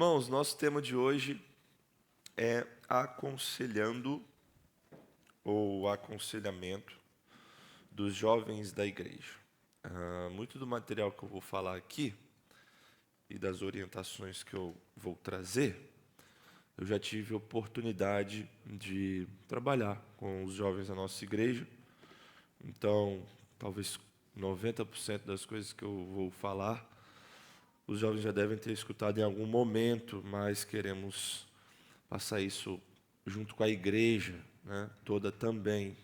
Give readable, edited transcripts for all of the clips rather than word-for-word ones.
Irmãos, nosso tema de hoje é aconselhando ou aconselhamento dos jovens da igreja. Muito do material que eu vou falar aqui e das orientações que eu vou trazer, eu já tive oportunidade de trabalhar com os jovens da nossa igreja. Então, talvez 90% das coisas que eu vou falar, os jovens já devem ter escutado em algum momento, mas queremos passar isso junto com a igreja, né, toda também.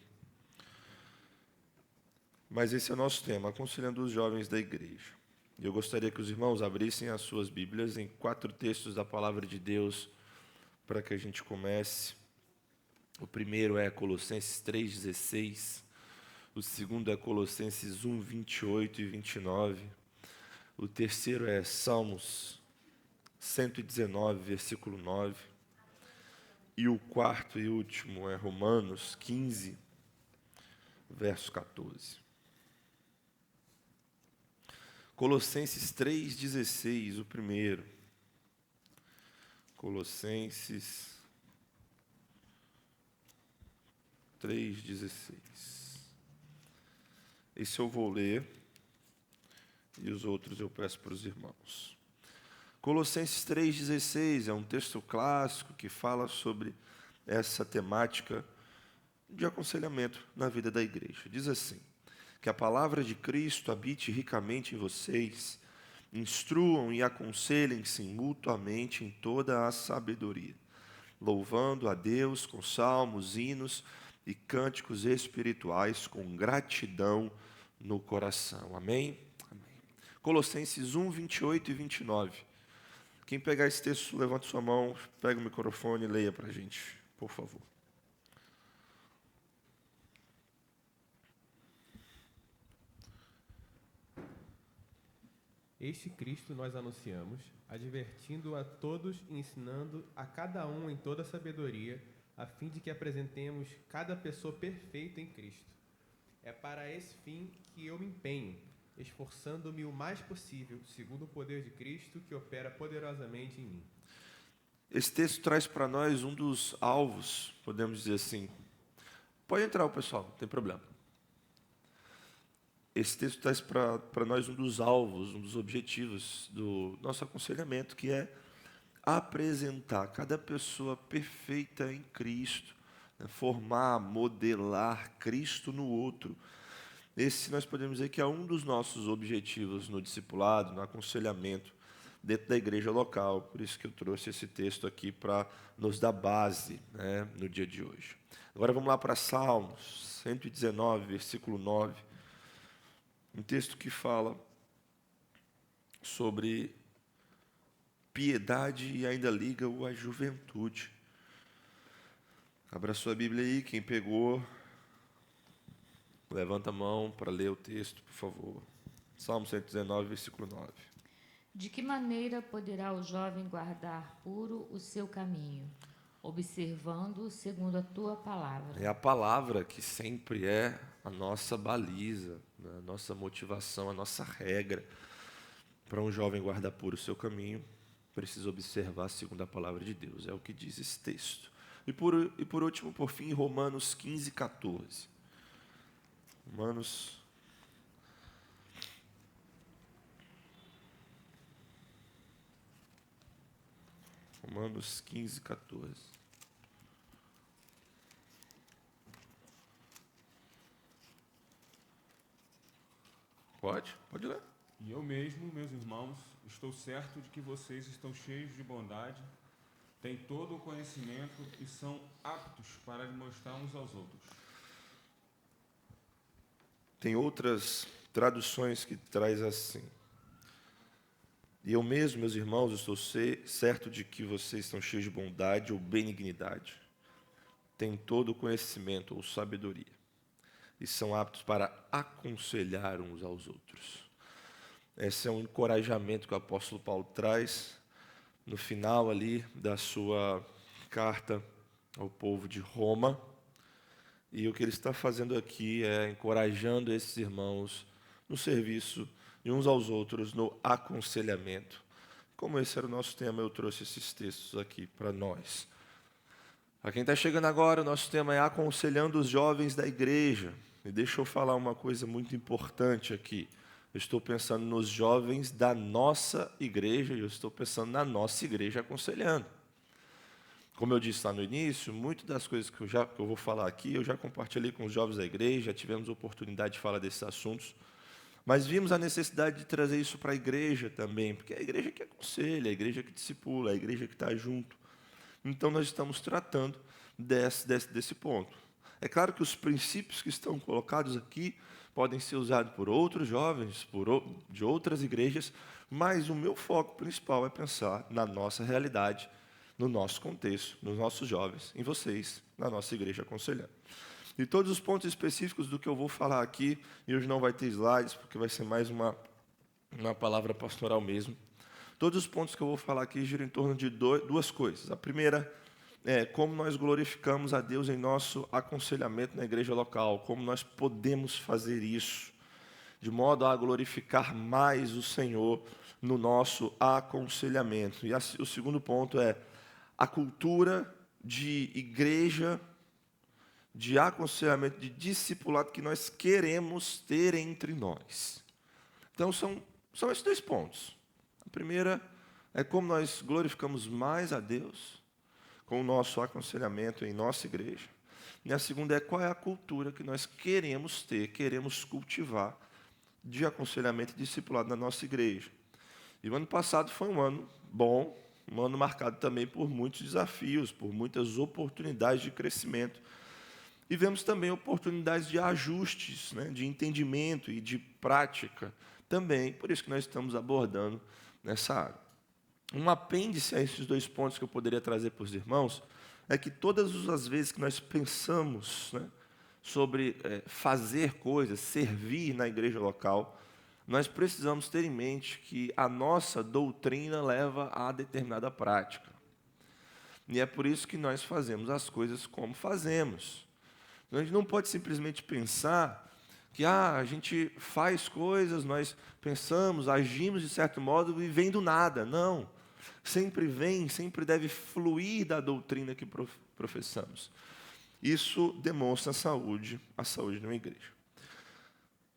Mas esse é o nosso tema, aconselhando os jovens da igreja. E eu gostaria que os irmãos abrissem as suas Bíblias em 4 textos da Palavra de Deus para que a gente comece. O primeiro é Colossenses 3,16. O segundo é Colossenses 1, 28 e 29. O terceiro é Salmos 119, versículo 9. E o quarto e último é Romanos 15, verso 14. Colossenses 3,16, o primeiro. Colossenses 3,16. Esse eu vou ler e os outros eu peço para os irmãos. Colossenses 3,16 é um texto clássico que fala sobre essa temática de aconselhamento na vida da igreja. Diz assim: que a palavra de Cristo habite ricamente em vocês, instruam e aconselhem-se mutuamente em toda a sabedoria, louvando a Deus com salmos, hinos e cânticos espirituais com gratidão no coração. Amém? Amém. Colossenses 1, 28 e 29. Quem pegar esse texto, levante sua mão, pega o microfone e leia para a gente, por favor. Este Cristo nós anunciamos, advertindo a todos e ensinando a cada um em toda sabedoria, a fim de que apresentemos cada pessoa perfeita em Cristo. É para esse fim que eu me empenho, esforçando-me o mais possível, segundo o poder de Cristo que opera poderosamente em mim. Esse texto traz para nós um dos alvos, podemos dizer assim. Pode entrar o pessoal, não tem problema. Esse texto traz para nós um dos alvos, um dos objetivos do nosso aconselhamento, que é apresentar cada pessoa perfeita em Cristo, né? Formar, modelar Cristo no outro. Esse nós podemos dizer que é um dos nossos objetivos no discipulado, no aconselhamento, dentro da igreja local. Por isso que eu trouxe esse texto aqui para nos dar base, né, no dia de hoje. Agora vamos lá para Salmos 119, versículo 9. Um texto que fala sobre piedade e ainda liga-o à juventude. Abra sua Bíblia aí, quem pegou, levanta a mão para ler o texto, por favor. Salmo 119, versículo 9. De que maneira poderá o jovem guardar puro o seu caminho, observando segundo a tua palavra? É a palavra que sempre é a nossa baliza, a nossa motivação, a nossa regra. Para um jovem guardar puro o seu caminho, precisa observar segundo a palavra de Deus. É o que diz esse texto. E por último, por fim, Romanos 15, 14. Romanos 15, 14. Pode ler. E eu mesmo, meus irmãos, estou certo de que vocês estão cheios de bondade, têm todo o conhecimento e são aptos para demonstrar uns aos outros. Tem outras traduções que traz assim: e eu mesmo, meus irmãos, estou certo de que vocês estão cheios de bondade ou benignidade, têm todo o conhecimento ou sabedoria, e são aptos para aconselhar uns aos outros. Esse é um encorajamento que o apóstolo Paulo traz no final ali da sua carta ao povo de Roma. E o que ele está fazendo aqui é encorajando esses irmãos no serviço de uns aos outros, no aconselhamento, como esse era o nosso tema, eu trouxe esses textos aqui para nós. Para quem está chegando agora, o nosso tema é aconselhando os jovens da igreja. E deixa eu falar uma coisa muito importante aqui. Eu estou pensando nos jovens da nossa igreja e eu estou pensando na nossa igreja aconselhando. Como eu disse lá no início, muitas das coisas que eu vou falar aqui, eu já compartilhei com os jovens da igreja, já tivemos oportunidade de falar desses assuntos, mas vimos a necessidade de trazer isso para a igreja também, porque é a igreja que aconselha, a igreja que discipula, a igreja que está junto. Então, nós estamos tratando desse ponto. É claro que os princípios que estão colocados aqui podem ser usados por outros jovens, de outras igrejas, mas o meu foco principal é pensar na nossa realidade, no nosso contexto, nos nossos jovens, em vocês, na nossa igreja aconselhando. E todos os pontos específicos do que eu vou falar aqui, e hoje não vai ter slides, porque vai ser mais uma palavra pastoral mesmo. Todos os pontos que eu vou falar aqui giram em torno de duas coisas. A primeira é como nós glorificamos a Deus em nosso aconselhamento na igreja local, como nós podemos fazer isso, de modo a glorificar mais o Senhor no nosso aconselhamento. E o segundo ponto é a cultura de igreja, de aconselhamento, de discipulado que nós queremos ter entre nós. Então, são esses dois pontos. A primeira é como nós glorificamos mais a Deus com o nosso aconselhamento em nossa igreja. E a segunda é qual é a cultura que nós queremos ter, queremos cultivar de aconselhamento e discipulado na nossa igreja. E o ano passado foi um ano bom, um ano marcado também por muitos desafios, por muitas oportunidades de crescimento. E vemos também oportunidades de ajustes, né, de entendimento e de prática também, por isso que nós estamos abordando nessa área. Um apêndice a esses dois pontos que eu poderia trazer para os irmãos é que todas as vezes que nós pensamos, né, sobre fazer coisas, servir na igreja local, nós precisamos ter em mente que a nossa doutrina leva a determinada prática. E é por isso que nós fazemos as coisas como fazemos. A gente não pode simplesmente pensar que a gente faz coisas, nós pensamos, agimos de certo modo e vem do nada. Não. Sempre deve fluir da doutrina que professamos. Isso demonstra a saúde de uma igreja.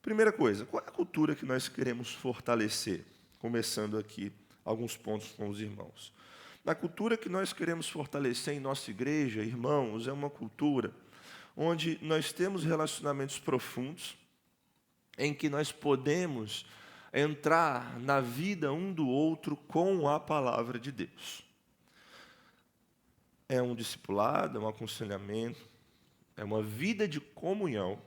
Primeira coisa, qual é a cultura que nós queremos fortalecer? Começando aqui alguns pontos com os irmãos. A cultura que nós queremos fortalecer em nossa igreja, irmãos, é uma cultura onde nós temos relacionamentos profundos, em que nós podemos entrar na vida um do outro com a palavra de Deus. É um discipulado, é um aconselhamento, é uma vida de comunhão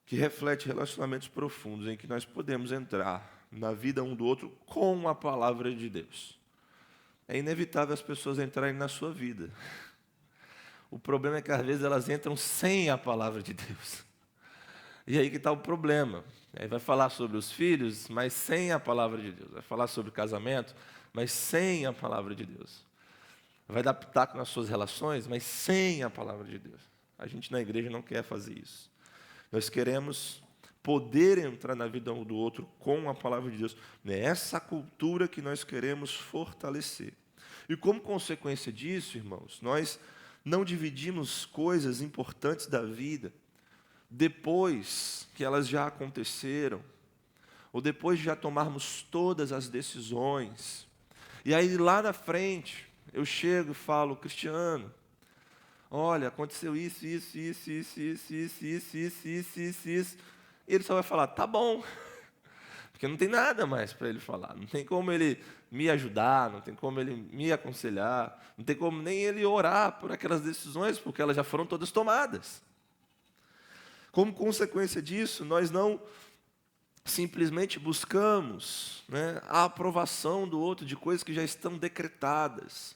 que reflete relacionamentos profundos em que nós podemos entrar na vida um do outro com a palavra de Deus. É inevitável as pessoas entrarem na sua vida. O problema é que às vezes elas entram sem a palavra de Deus. E aí que está o problema. Aí vai falar sobre os filhos, mas sem a palavra de Deus. Vai falar sobre casamento, mas sem a palavra de Deus. Vai dar pitaco nas suas relações, mas sem a palavra de Deus. A gente na igreja não quer fazer isso. Nós queremos poder entrar na vida um do outro com a palavra de Deus. É essa cultura que nós queremos fortalecer. E como consequência disso, irmãos, nós não dividimos coisas importantes da vida depois que elas já aconteceram, ou depois de já tomarmos todas as decisões. E aí lá na frente, eu chego e falo, Cristiano, olha, aconteceu isso. E ele só vai falar, tá bom. Porque não tem nada mais para ele falar. Não tem como ele me ajudar, não tem como ele me aconselhar, não tem como nem ele orar por aquelas decisões, porque elas já foram todas tomadas. Como consequência disso, nós não simplesmente buscamos, né, a aprovação do outro de coisas que já estão decretadas,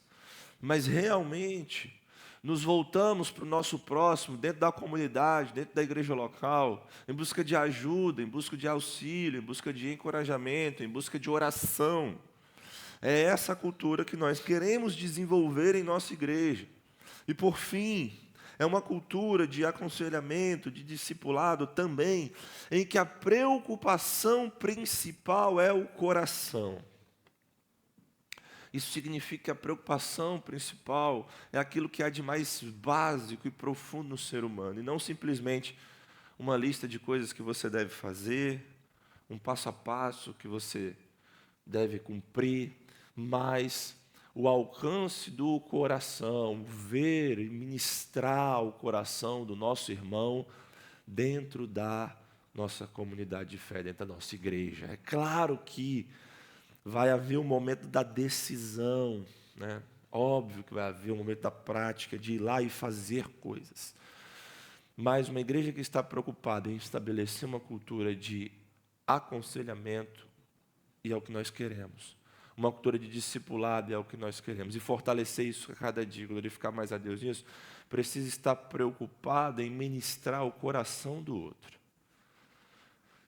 mas realmente nos voltamos para o nosso próximo, dentro da comunidade, dentro da igreja local, em busca de ajuda, em busca de auxílio, em busca de encorajamento, em busca de oração. É essa cultura que nós queremos desenvolver em nossa igreja. E, por fim, é uma cultura de aconselhamento, de discipulado também, em que a preocupação principal é o coração. Isso significa que a preocupação principal é aquilo que há de mais básico e profundo no ser humano, e não simplesmente uma lista de coisas que você deve fazer, um passo a passo que você deve cumprir, mas o alcance do coração, ver e ministrar o coração do nosso irmão dentro da nossa comunidade de fé, dentro da nossa igreja. É claro que vai haver um momento da decisão, né? Óbvio que vai haver um momento da prática, de ir lá e fazer coisas. Mas uma igreja que está preocupada em estabelecer uma cultura de aconselhamento, e é o que nós queremos. Uma cultura de discipulado, é o que nós queremos. E fortalecer isso a cada dia, glorificar mais a Deus nisso, precisa estar preocupada em ministrar o coração do outro.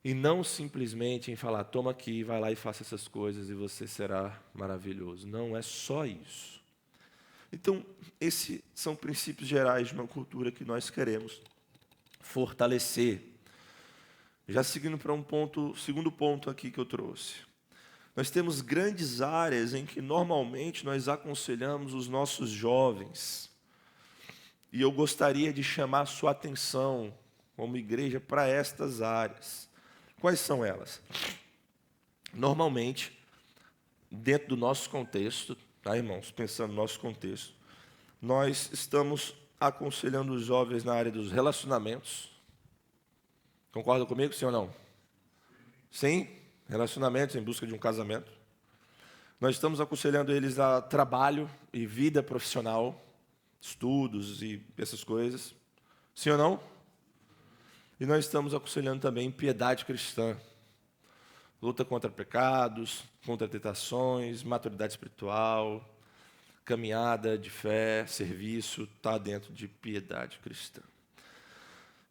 E não simplesmente em falar, toma aqui, vai lá e faça essas coisas e você será maravilhoso. Não é só isso. Então, esses são princípios gerais de uma cultura que nós queremos fortalecer. Já seguindo para segundo ponto aqui que eu trouxe. Nós temos grandes áreas em que normalmente nós aconselhamos os nossos jovens. E eu gostaria de chamar a sua atenção, como igreja, para estas áreas. Quais são elas? Normalmente, dentro do nosso contexto, tá, irmãos? Pensando no nosso contexto, nós estamos aconselhando os jovens na área dos relacionamentos. Concordam comigo, sim ou não? Sim? Relacionamentos em busca de um casamento. Nós estamos aconselhando eles a trabalho e vida profissional, estudos e essas coisas. Sim ou não? E nós estamos aconselhando também piedade cristã. Luta contra pecados, contra tentações, maturidade espiritual, caminhada de fé, serviço, está dentro de piedade cristã.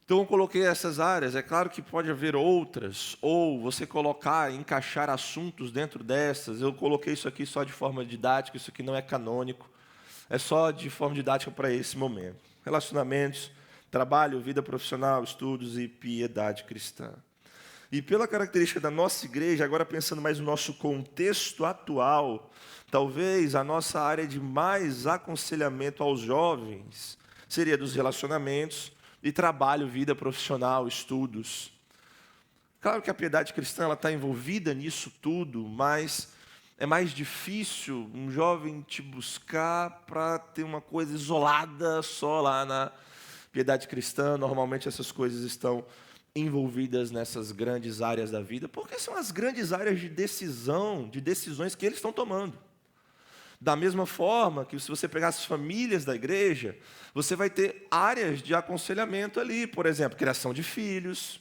Então, eu coloquei essas áreas. É claro que pode haver outras, ou você colocar, encaixar assuntos dentro dessas. Eu coloquei isso aqui só de forma didática, isso aqui não é canônico. É só de forma didática para esse momento. Relacionamentos, trabalho, vida profissional, estudos e piedade cristã. E pela característica da nossa igreja, agora pensando mais no nosso contexto atual, talvez a nossa área de mais aconselhamento aos jovens seria dos relacionamentos, e trabalho, vida profissional, estudos. Claro que a piedade cristã está envolvida nisso tudo, mas é mais difícil um jovem te buscar para ter uma coisa isolada só lá na piedade cristã. Normalmente essas coisas estão envolvidas nessas grandes áreas da vida, porque são as grandes áreas de decisão, de decisões que eles estão tomando. Da mesma forma que se você pegar as famílias da igreja, você vai ter áreas de aconselhamento ali, por exemplo, criação de filhos,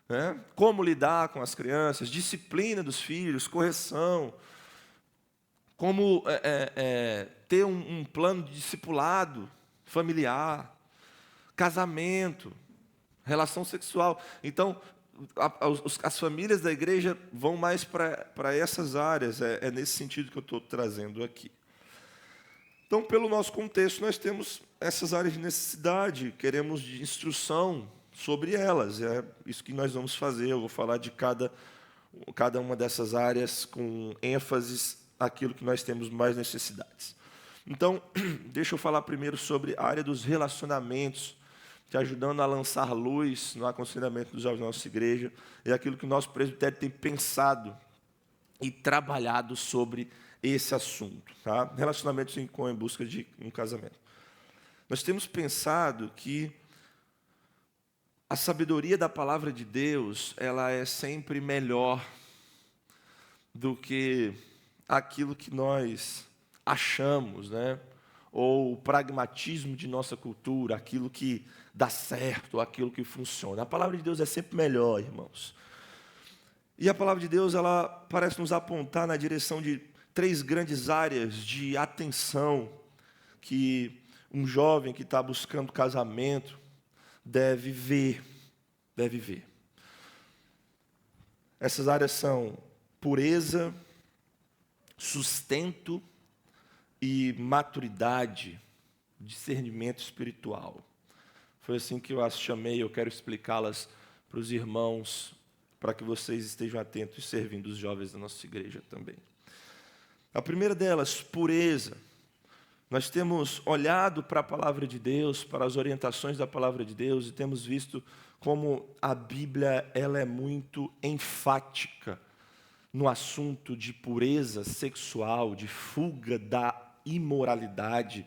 né? Como lidar com as crianças, disciplina dos filhos, correção, como ter um plano de discipulado familiar, casamento, relação sexual. Então, as famílias da igreja vão mais para essas áreas, é nesse sentido que eu estou trazendo aqui. Então, pelo nosso contexto, nós temos essas áreas de necessidade, queremos de instrução sobre elas, é isso que nós vamos fazer. Eu vou falar de cada uma dessas áreas com ênfase àquilo que nós temos mais necessidades. Então, deixa eu falar primeiro sobre a área dos relacionamentos, te ajudando a lançar luz no aconselhamento dos jovens da nossa igreja, é aquilo que o nosso presbitério tem pensado e trabalhado sobre esse assunto. Tá? Relacionamentos em busca de um casamento. Nós temos pensado que a sabedoria da palavra de Deus, ela é sempre melhor do que aquilo que nós achamos, né? Ou o pragmatismo de nossa cultura, aquilo que dá certo, aquilo que funciona. A palavra de Deus é sempre melhor, irmãos. E a palavra de Deus, ela parece nos apontar na direção de 3 grandes áreas de atenção que um jovem que está buscando casamento deve ver. Essas áreas são pureza, sustento e maturidade, discernimento espiritual. Foi assim que eu as chamei, eu quero explicá-las para os irmãos, para que vocês estejam atentos e servindo os jovens da nossa igreja também. A primeira delas, pureza. Nós temos olhado para a palavra de Deus, para as orientações da palavra de Deus, e temos visto como a Bíblia ela é muito enfática no assunto de pureza sexual, de fuga da imoralidade,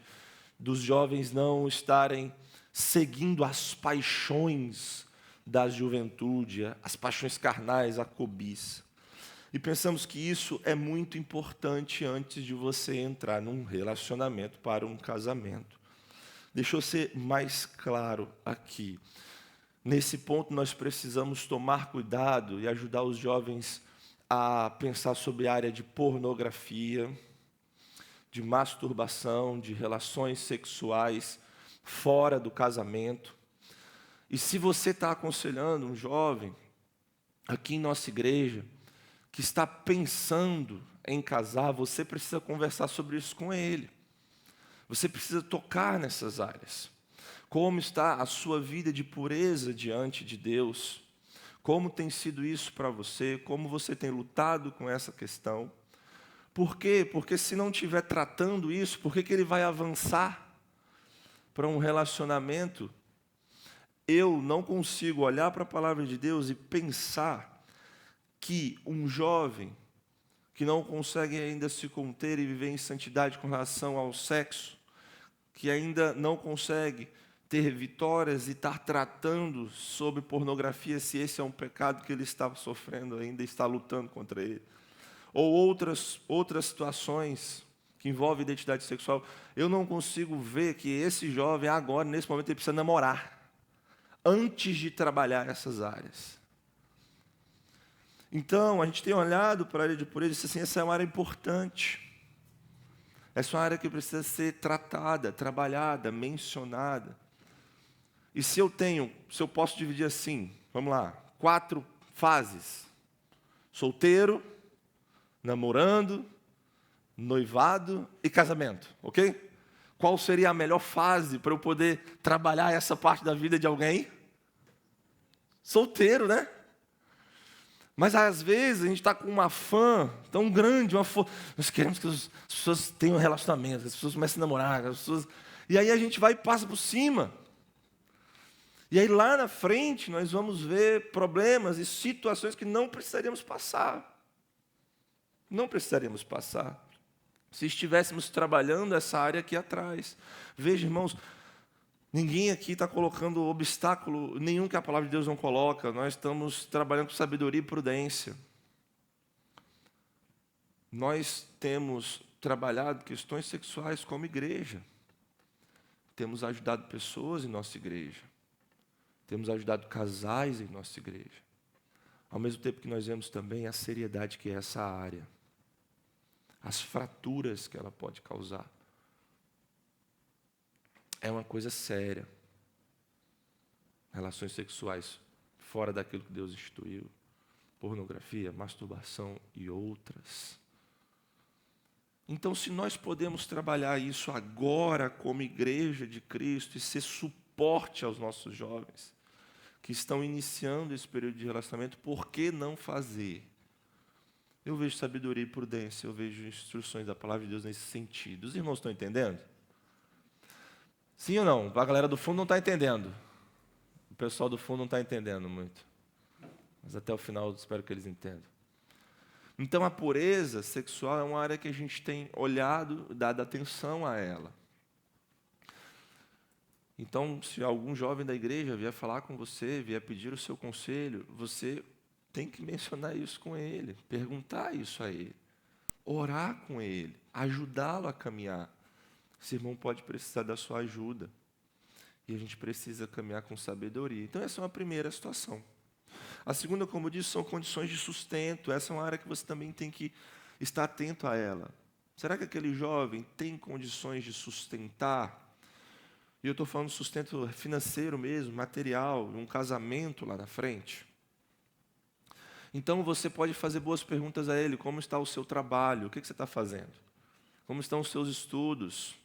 dos jovens não estarem seguindo as paixões da juventude, as paixões carnais, a cobiça. E pensamos que isso é muito importante antes de você entrar num relacionamento para um casamento. Deixa eu ser mais claro aqui. Nesse ponto, nós precisamos tomar cuidado e ajudar os jovens a pensar sobre a área de pornografia, de masturbação, de relações sexuais fora do casamento. E se você está aconselhando um jovem aqui em nossa igreja, que está pensando em casar, você precisa conversar sobre isso com ele. Você precisa tocar nessas áreas. Como está a sua vida de pureza diante de Deus? Como tem sido isso para você? Como você tem lutado com essa questão? Por quê? Porque se não estiver tratando isso, por que ele vai avançar para um relacionamento? Eu não consigo olhar para a palavra de Deus e pensar que um jovem que não consegue ainda se conter e viver em santidade com relação ao sexo, que ainda não consegue ter vitórias e estar tratando sobre pornografia, se esse é um pecado que ele está sofrendo ainda e está lutando contra ele, ou outras situações que envolvem identidade sexual, eu não consigo ver que esse jovem agora, nesse momento, ele precisa namorar antes de trabalhar essas áreas. Então, a gente tem olhado para a área de pureza e disse assim, essa é uma área importante. Essa é uma área que precisa ser tratada, trabalhada, mencionada. E se eu posso dividir assim, vamos lá, 4 fases. Solteiro, namorando, noivado e casamento, ok? Qual seria a melhor fase para eu poder trabalhar essa parte da vida de alguém? Solteiro, né? Mas às vezes a gente está com um afã tão grande, nós queremos que as pessoas tenham relacionamento, que as pessoas comecem a namorar, e aí a gente vai e passa por cima. E aí lá na frente nós vamos ver problemas e situações que não precisaríamos passar. Não precisaríamos passar se estivéssemos trabalhando essa área aqui atrás. Veja, irmãos, ninguém aqui está colocando obstáculo nenhum que a palavra de Deus não coloca. Nós estamos trabalhando com sabedoria e prudência. Nós temos trabalhado questões sexuais como igreja. Temos ajudado pessoas em nossa igreja. Temos ajudado casais em nossa igreja. Ao mesmo tempo que nós vemos também a seriedade que é essa área. As fraturas que ela pode causar. É uma coisa séria. Relações sexuais fora daquilo que Deus instituiu. Pornografia, masturbação e outras. Então, se nós podemos trabalhar isso agora como igreja de Cristo e ser suporte aos nossos jovens que estão iniciando esse período de relacionamento, por que não fazer? Eu vejo sabedoria e prudência, eu vejo instruções da palavra de Deus nesse sentido. Os irmãos estão entendendo? Sim ou não? A galera do fundo não está entendendo. O pessoal do fundo não está entendendo muito. Mas até o final eu espero que eles entendam. Então a pureza sexual é uma área que a gente tem olhado, dado atenção a ela. Então, se algum jovem da igreja vier falar com você, vier pedir o seu conselho, você tem que mencionar isso com ele, perguntar isso a ele, orar com ele, ajudá-lo a caminhar. Esse irmão pode precisar da sua ajuda. E a gente precisa caminhar com sabedoria. Então, essa é uma primeira situação. A segunda, como eu disse, são condições de sustento. Essa é uma área que você também tem que estar atento a ela. Será que aquele jovem tem condições de sustentar? E eu estou falando de sustento financeiro mesmo, material, um casamento lá na frente. Então, você pode fazer boas perguntas a ele. Como está o seu trabalho? O que você está fazendo? Como estão os seus estudos?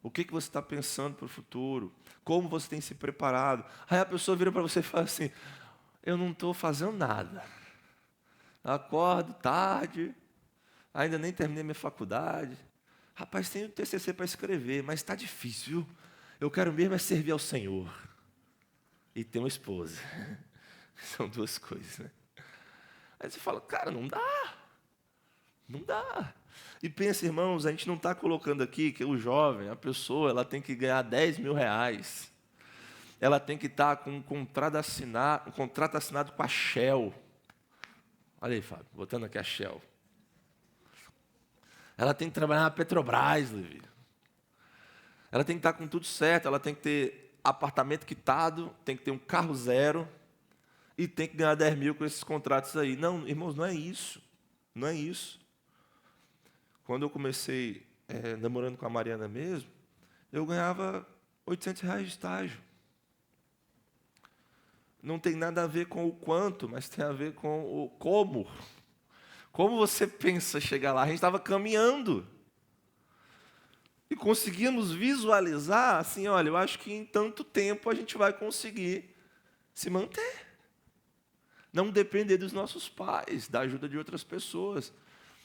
O que você está pensando para o futuro? Como você tem se preparado? Aí a pessoa vira para você e fala assim, eu não estou fazendo nada. Eu acordo tarde, ainda nem terminei minha faculdade. Rapaz, tenho TCC para escrever, mas está difícil, viu? Eu quero mesmo é servir ao Senhor. E ter uma esposa. São duas coisas, né? Aí você fala, cara, não dá. Não dá. E pensa, irmãos, a gente não está colocando aqui que o jovem, a pessoa, ela tem que ganhar 10 mil reais. Ela tem que estar com um contrato assinado com a Shell. Olha aí, Fábio, botando aqui a Shell. Ela tem que trabalhar na Petrobras, Levi. Ela tem que estar com tudo certo, ela tem que ter apartamento quitado, tem que ter um carro zero e tem que ganhar 10 mil com esses contratos aí. Não, irmãos, não é isso. Não é isso. Quando eu comecei namorando com a Mariana mesmo, eu ganhava R$800 de estágio. Não tem nada a ver com o quanto, mas tem a ver com o como. Como você pensa chegar lá? A gente estava caminhando. E conseguíamos visualizar, assim, olha, eu acho que em tanto tempo a gente vai conseguir se manter. Não depender dos nossos pais, da ajuda de outras pessoas,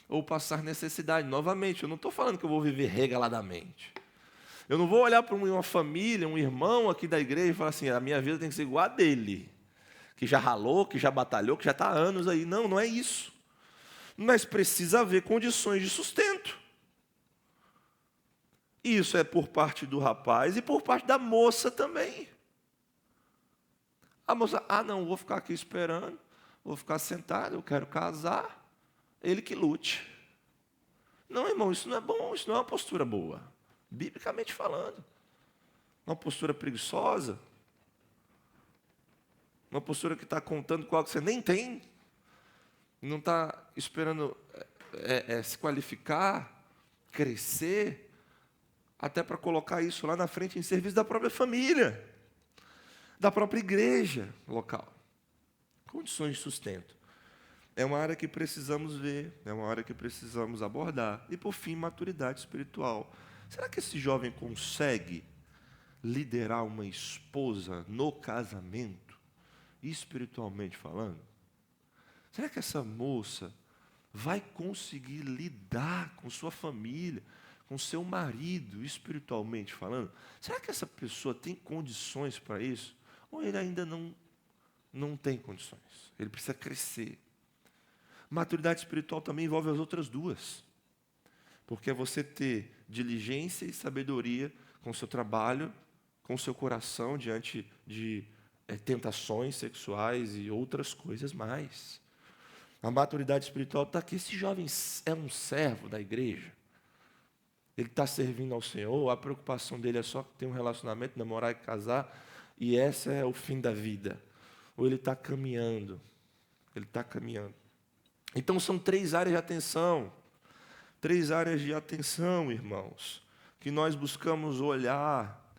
ou passar necessidade. Novamente, eu não estou falando que eu vou viver regaladamente. Eu não vou olhar para uma família, um irmão aqui da igreja e falar assim, a minha vida tem que ser igual a dele, que já ralou, que já batalhou, que já está há anos aí. Não, não é isso. Mas precisa haver condições de sustento. Isso é por parte do rapaz e por parte da moça também. A moça, não, vou ficar aqui esperando, vou ficar sentado, eu quero casar, ele que lute. Não, irmão, isso não é bom, isso não é uma postura boa, biblicamente falando. Uma postura preguiçosa, uma postura que está contando com algo que você nem tem, não está esperando se qualificar, crescer, até para colocar isso lá na frente em serviço da própria família, da própria igreja local. Condições de sustento. É uma área que precisamos ver, é uma área que precisamos abordar. E, por fim, maturidade espiritual. Será que esse jovem consegue liderar uma esposa no casamento, espiritualmente falando? Será que essa moça vai conseguir lidar com sua família, com seu marido, espiritualmente falando? Será que essa pessoa tem condições para isso? Ou ele ainda não tem condições? Ele precisa crescer. Maturidade espiritual também envolve as outras duas. Porque é você ter diligência e sabedoria com o seu trabalho, com o seu coração diante de tentações sexuais e outras coisas mais. A maturidade espiritual está aqui. Esse jovem é um servo da igreja. Ele está servindo ao Senhor, a preocupação dele é só ter um relacionamento, namorar e casar, e esse é o fim da vida. Ou ele está caminhando. Ele está caminhando. Então são 3 áreas de atenção. 3 áreas de atenção, irmãos, que nós buscamos olhar.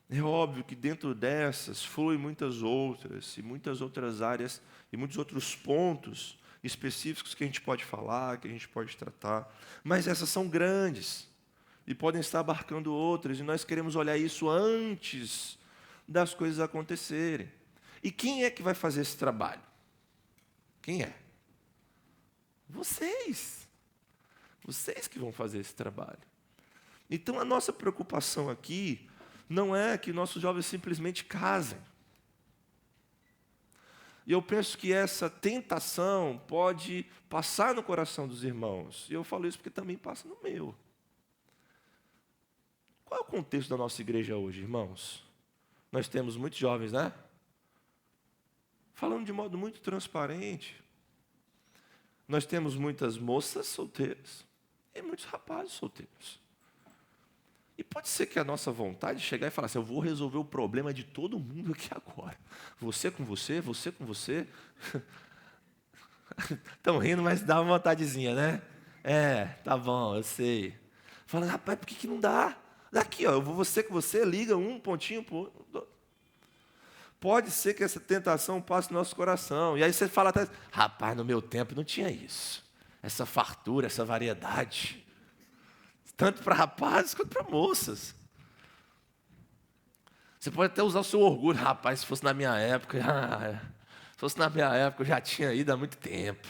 É óbvio que dentro dessas fluem muitas outras, e muitas outras áreas, e muitos outros pontos específicos que a gente pode falar, que a gente pode tratar. Mas essas são grandes, e podem estar abarcando outras, e nós queremos olhar isso antes das coisas acontecerem. E quem é que vai fazer esse trabalho? Quem é? Vocês. Vocês que vão fazer esse trabalho. Então, a nossa preocupação aqui não é que nossos jovens simplesmente casem. E eu penso que essa tentação pode passar no coração dos irmãos. E eu falo isso porque também passa no meu. Qual é o contexto da nossa igreja hoje, irmãos? Nós temos muitos jovens, né? Falando de modo muito transparente. Nós temos muitas moças solteiras e muitos rapazes solteiros. E pode ser que a nossa vontade de chegar e falar assim, eu vou resolver o problema de todo mundo aqui agora. Você com você, você com você. Estão rindo, mas dá uma vontadezinha, né? Tá bom, eu sei. Fala, rapaz, por que não dá? Daqui, ó, eu vou você com você, liga um pontinho para o outro. Pode ser que essa tentação passe no nosso coração. E aí você fala até, rapaz, no meu tempo não tinha isso. Essa fartura, essa variedade. Tanto para rapazes quanto para moças. Você pode até usar o seu orgulho. Rapaz, se fosse na minha época, eu já tinha ido há muito tempo.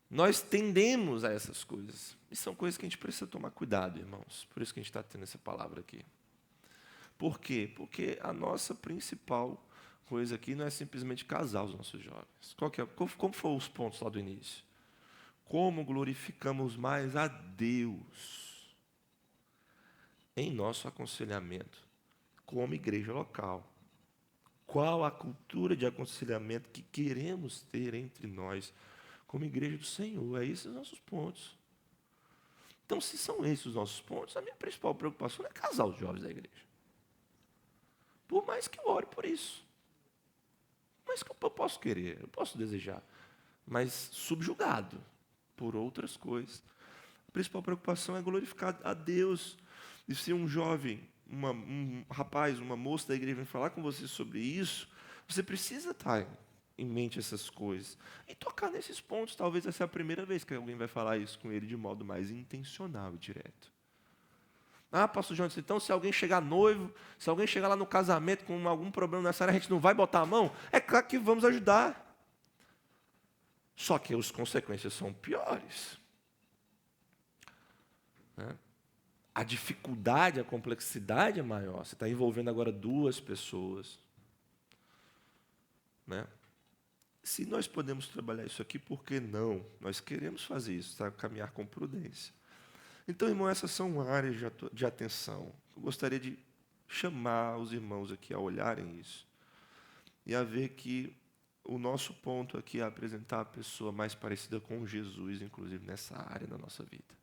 Nós tendemos a essas coisas. E são coisas que a gente precisa tomar cuidado, irmãos. Por isso que a gente está tendo essa palavra aqui. Por quê? Porque a nossa principal coisa aqui não é simplesmente casar os nossos jovens. Como foram os pontos lá do início? Como glorificamos mais a Deus em nosso aconselhamento como igreja local. Qual a cultura de aconselhamento que queremos ter entre nós como igreja do Senhor? É esses os nossos pontos. Então, se são esses os nossos pontos, a minha principal preocupação não é casar os jovens da igreja. Por mais que eu ore por isso. Mas que eu posso querer, eu posso desejar. Mas subjugado por outras coisas. A principal preocupação é glorificar a Deus. E se um jovem, um rapaz, uma moça da igreja vem falar com você sobre isso, você precisa estar em mente essas coisas. E tocar nesses pontos. Talvez essa é a primeira vez que alguém vai falar isso com ele de modo mais intencional e direto. Pastor Jonas, então se alguém chegar noivo, se alguém chegar lá no casamento com algum problema nessa área, a gente não vai botar a mão? É claro que vamos ajudar. Só que as consequências são piores. A dificuldade, a complexidade é maior. Você está envolvendo agora duas pessoas. Se nós podemos trabalhar isso aqui, por que não? Nós queremos fazer isso, caminhar com prudência. Então, irmão, essas são áreas de atenção. Eu gostaria de chamar os irmãos aqui a olharem isso e a ver que o nosso ponto aqui é apresentar a pessoa mais parecida com Jesus, inclusive nessa área da nossa vida.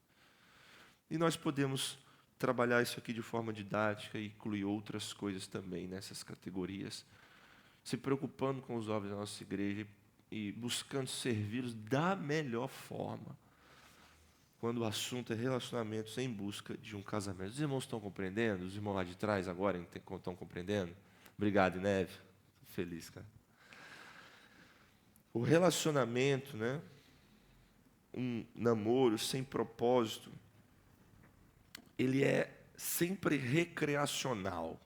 E nós podemos trabalhar isso aqui de forma didática e incluir outras coisas também nessas categorias, se preocupando com os jovens da nossa igreja e buscando servi-los da melhor forma, quando o assunto é relacionamentos em busca de um casamento. Os irmãos estão compreendendo? Os irmãos lá de trás agora estão compreendendo? Obrigado, Neve. Feliz, cara. O relacionamento, um namoro sem propósito, ele é sempre recreacional.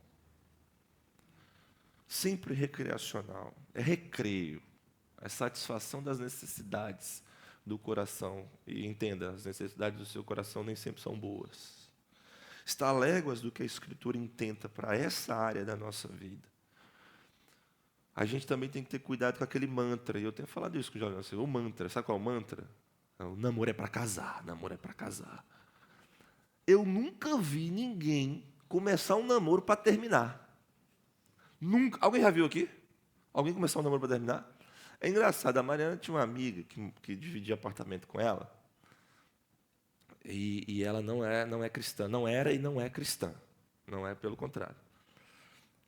Sempre recreacional. É recreio. É satisfação das necessidades do coração. E entenda, as necessidades do seu coração nem sempre são boas. Está a léguas do que a Escritura intenta para essa área da nossa vida. A gente também tem que ter cuidado com aquele mantra. E eu tenho falado isso com o jovem. O mantra, sabe qual é o mantra? O namoro é para casar, namoro é para casar. Eu nunca vi ninguém começar um namoro para terminar. Nunca. Alguém já viu aqui? Alguém começar um namoro para terminar? É engraçado, a Mariana tinha uma amiga que dividia apartamento com ela, e ela não é cristã, não era e não é cristã, não é, pelo contrário.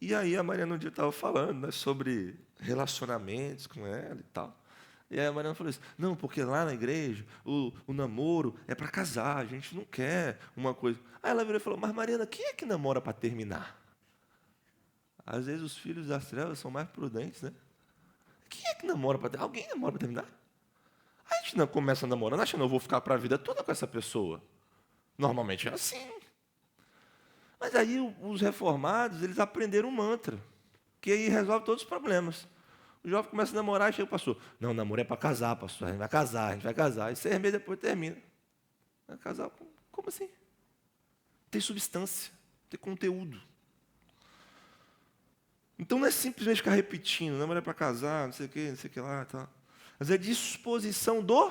E aí a Mariana um dia estava falando sobre relacionamentos com ela e tal. E aí a Mariana falou assim, não, porque lá na igreja o namoro é para casar, a gente não quer uma coisa. Aí ela virou e falou, mas Mariana, quem é que namora para terminar? Às vezes os filhos das trevas são mais prudentes, né? Quem é que namora para terminar? Alguém namora para terminar? A gente não começa namorando, achando que eu vou ficar para a vida toda com essa pessoa. Normalmente é assim. Mas aí os reformados, eles aprenderam um mantra, que aí resolve todos os problemas. O jovem começa a namorar e chega o pastor. Não, namoro é para casar, pastor. A gente vai casar, a gente vai casar. E 6 meses depois termina. Vai casar? Como assim? Tem substância, tem conteúdo. Então não é simplesmente ficar repetindo, namoro é para casar, não sei o que lá, tal. Mas é disposição do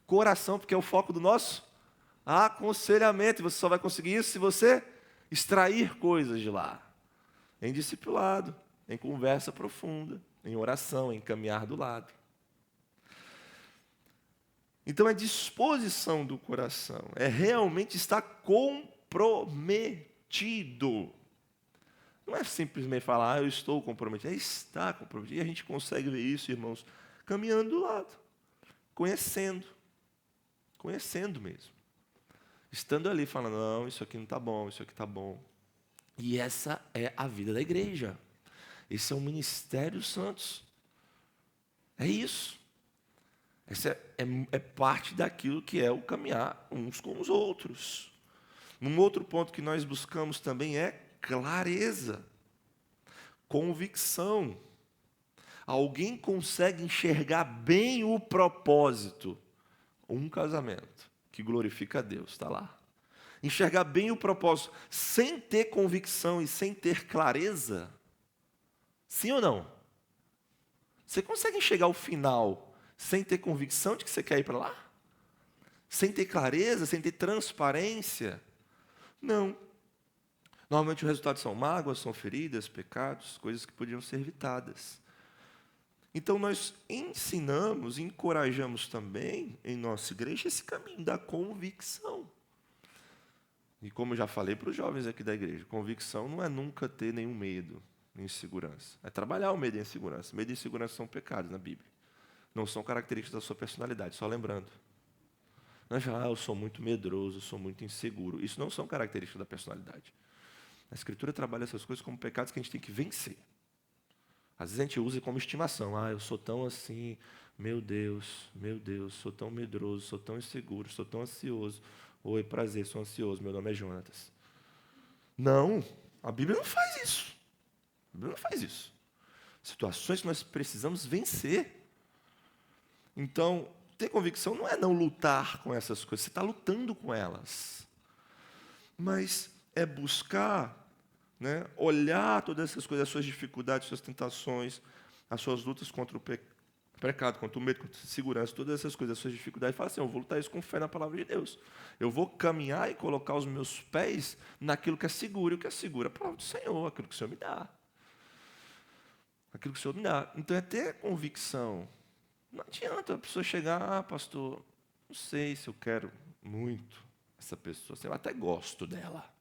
coração, porque é o foco do nosso aconselhamento. E você só vai conseguir isso se você extrair coisas de lá. Em discipulado, em conversa profunda, em oração, em caminhar do lado. Então é disposição do coração, é realmente estar comprometido. Não é simplesmente falar, eu estou comprometido, é estar comprometido. E a gente consegue ver isso, irmãos, caminhando do lado, conhecendo mesmo. Estando ali falando, não, isso aqui não está bom, isso aqui está bom. E essa é a vida da igreja. Esse é o ministério dos santos. É isso. Essa é parte daquilo que é o caminhar uns com os outros. Um outro ponto que nós buscamos também é clareza, convicção. Alguém consegue enxergar bem o propósito um casamento que glorifica a Deus, está lá. Enxergar bem o propósito, sem ter convicção e sem ter clareza. Sim ou não? Você consegue enxergar o final sem ter convicção de que você quer ir para lá? Sem ter clareza, sem ter transparência? Não. Normalmente o resultado são mágoas, são feridas, pecados, coisas que podiam ser evitadas. Então nós ensinamos, encorajamos também em nossa igreja esse caminho da convicção. E como eu já falei para os jovens aqui da igreja, convicção não é nunca ter nenhum medo, insegurança. É trabalhar o medo e a insegurança. Medo e insegurança são pecados na Bíblia. Não são características da sua personalidade, só lembrando. Não é falar, eu sou muito medroso, eu sou muito inseguro. Isso não são características da personalidade. A Escritura trabalha essas coisas como pecados que a gente tem que vencer. Às vezes a gente usa como estimação. Eu sou tão assim, meu Deus, sou tão medroso, sou tão inseguro, sou tão ansioso. Oi, prazer, sou ansioso, meu nome é Jonatas. Não, a Bíblia não faz isso. A Bíblia não faz isso. Situações que nós precisamos vencer. Então, ter convicção não é não lutar com essas coisas, você está lutando com elas. Mas é buscar, olhar todas essas coisas, as suas dificuldades, as suas tentações, as suas lutas contra o pecado, contra o medo, contra a segurança, todas essas coisas, as suas dificuldades, e fala assim, eu vou lutar isso com fé na palavra de Deus. Eu vou caminhar e colocar os meus pés naquilo que é seguro, e o que é seguro é a palavra do Senhor, aquilo que o Senhor me dá. Aquilo que o Senhor me dá. Então é ter convicção. Não adianta a pessoa chegar, pastor, não sei se eu quero muito essa pessoa, eu até gosto dela.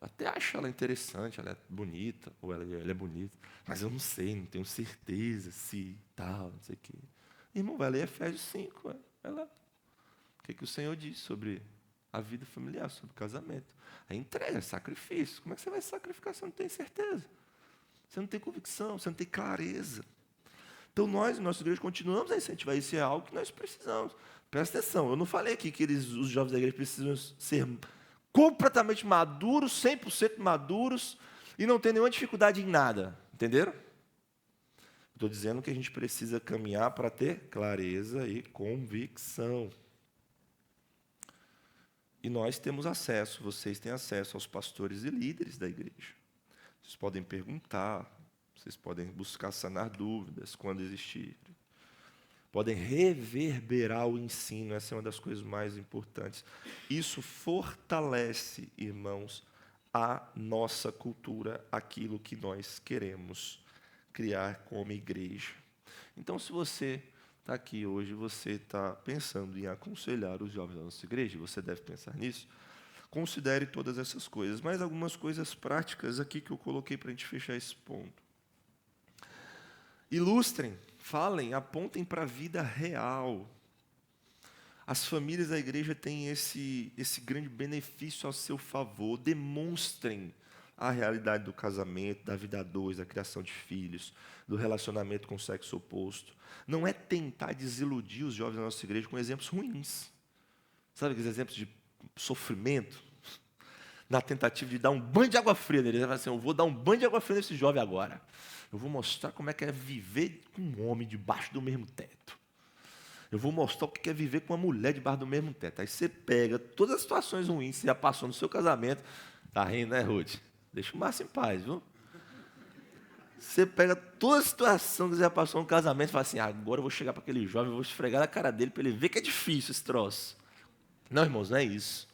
Eu até acho ela interessante, ela é bonita, ou ela é bonita, mas eu não sei, não tenho certeza se tal, não sei o quê. Irmão, vai ler Efésios 5, vai lá. O que o Senhor diz sobre a vida familiar, sobre o casamento? É entrega, é sacrifício. Como é que você vai sacrificar se você não tem certeza? Você não tem convicção, você não tem clareza. Então nós, nossa igreja, continuamos a incentivar. Isso é algo que nós precisamos. Presta atenção, eu não falei aqui que os jovens da igreja precisam ser completamente maduros, 100% maduros, e não ter nenhuma dificuldade em nada. Entenderam? Estou dizendo que a gente precisa caminhar para ter clareza e convicção. E nós temos acesso, vocês têm acesso aos pastores e líderes da igreja. Vocês podem perguntar, vocês podem buscar sanar dúvidas quando existirem. Podem reverberar o ensino, essa é uma das coisas mais importantes. Isso fortalece, irmãos, a nossa cultura, aquilo que nós queremos criar como igreja. Então, se você está aqui hoje, você está pensando em aconselhar os jovens da nossa igreja, você deve pensar nisso, considere todas essas coisas, mas algumas coisas práticas aqui que eu coloquei para a gente fechar esse ponto. Ilustrem, falem, apontem para a vida real. As famílias da igreja têm esse grande benefício ao seu favor. Demonstrem a realidade do casamento, da vida a dois, da criação de filhos, do relacionamento com o sexo oposto. Não é tentar desiludir os jovens da nossa igreja com exemplos ruins. Sabe aqueles exemplos de sofrimento? Na tentativa de dar um banho de água fria nele. Ele vai assim, eu vou dar um banho de água fria nesse jovem agora. Eu vou mostrar como é que é viver com um homem debaixo do mesmo teto. Eu vou mostrar o que é viver com uma mulher debaixo do mesmo teto. Aí você pega todas as situações ruins que você já passou no seu casamento. Tá rindo, né, Ruth? Deixa o Márcio em paz, viu? Você pega toda a situação que você já passou no casamento e fala assim, agora eu vou chegar para aquele jovem, eu vou esfregar na cara dele para ele ver que é difícil esse troço. Não, irmãos, não é isso.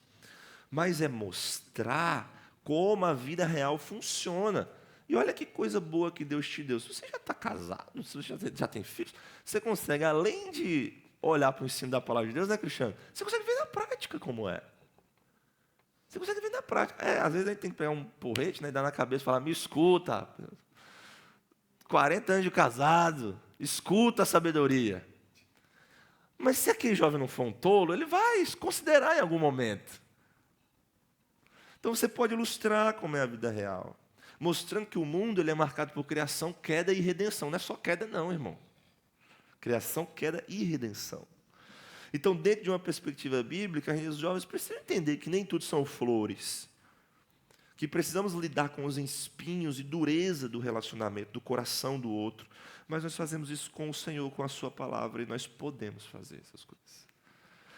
Mas é mostrar como a vida real funciona. E olha que coisa boa que Deus te deu. Se você já está casado, se você já tem filhos, você consegue, além de olhar para o ensino da palavra de Deus, né, Cristiano? Você consegue ver na prática como é. Você consegue ver na prática. Às vezes a gente tem que pegar um porrete, dar na cabeça e falar, me escuta. 40 anos de casado, escuta a sabedoria. Mas se aquele jovem não for um tolo, ele vai considerar em algum momento. Então você pode ilustrar como é a vida real. Mostrando que o mundo ele é marcado por criação, queda e redenção. Não é só queda não, irmão. Criação, queda e redenção. Então, dentro de uma perspectiva bíblica, os jovens precisam entender que nem tudo são flores. Que precisamos lidar com os espinhos e dureza do relacionamento, do coração do outro. Mas nós fazemos isso com o Senhor, com a sua palavra, e nós podemos fazer essas coisas.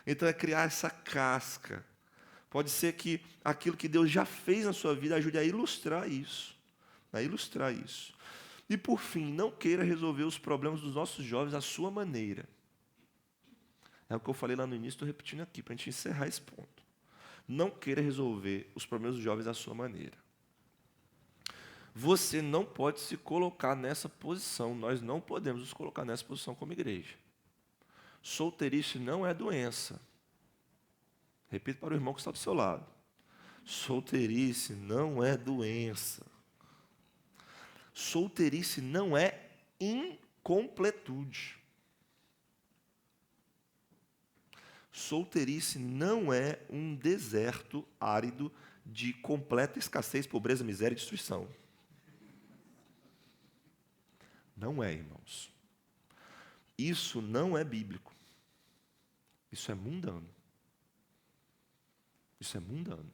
Então é criar essa casca. Pode ser que aquilo que Deus já fez na sua vida ajude a ilustrar isso. A ilustrar isso. E por fim, não queira resolver os problemas dos nossos jovens à sua maneira. É o que eu falei lá no início, estou repetindo aqui, para a gente encerrar esse ponto. Não queira resolver os problemas dos jovens à sua maneira. Você não pode se colocar nessa posição, nós não podemos nos colocar nessa posição como igreja. Solteirice não é doença. Repito para o irmão que está do seu lado. Solteirice não é doença. Solteirice não é incompletude. Solteirice não é um deserto árido de completa escassez, pobreza, miséria e destruição. Não é, irmãos. Isso não é bíblico. Isso é mundano. Isso é mundano.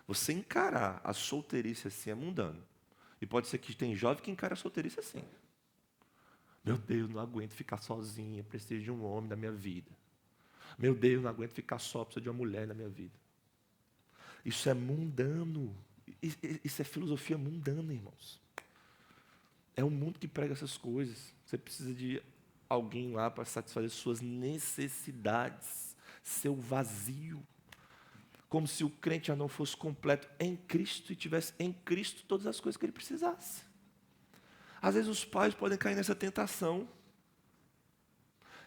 Você encarar a solteirice assim é mundano. E pode ser que tem jovem que encara a solteirice assim. Meu Deus, não aguento ficar sozinha, preciso de um homem na minha vida. Meu Deus, não aguento ficar só, preciso de uma mulher na minha vida. Isso é mundano. Isso é filosofia mundana, irmãos. É um mundo que prega essas coisas. Você precisa de alguém lá para satisfazer suas necessidades, seu vazio. Como se o crente já não fosse completo em Cristo e tivesse em Cristo todas as coisas que ele precisasse. Às vezes os pais podem cair nessa tentação.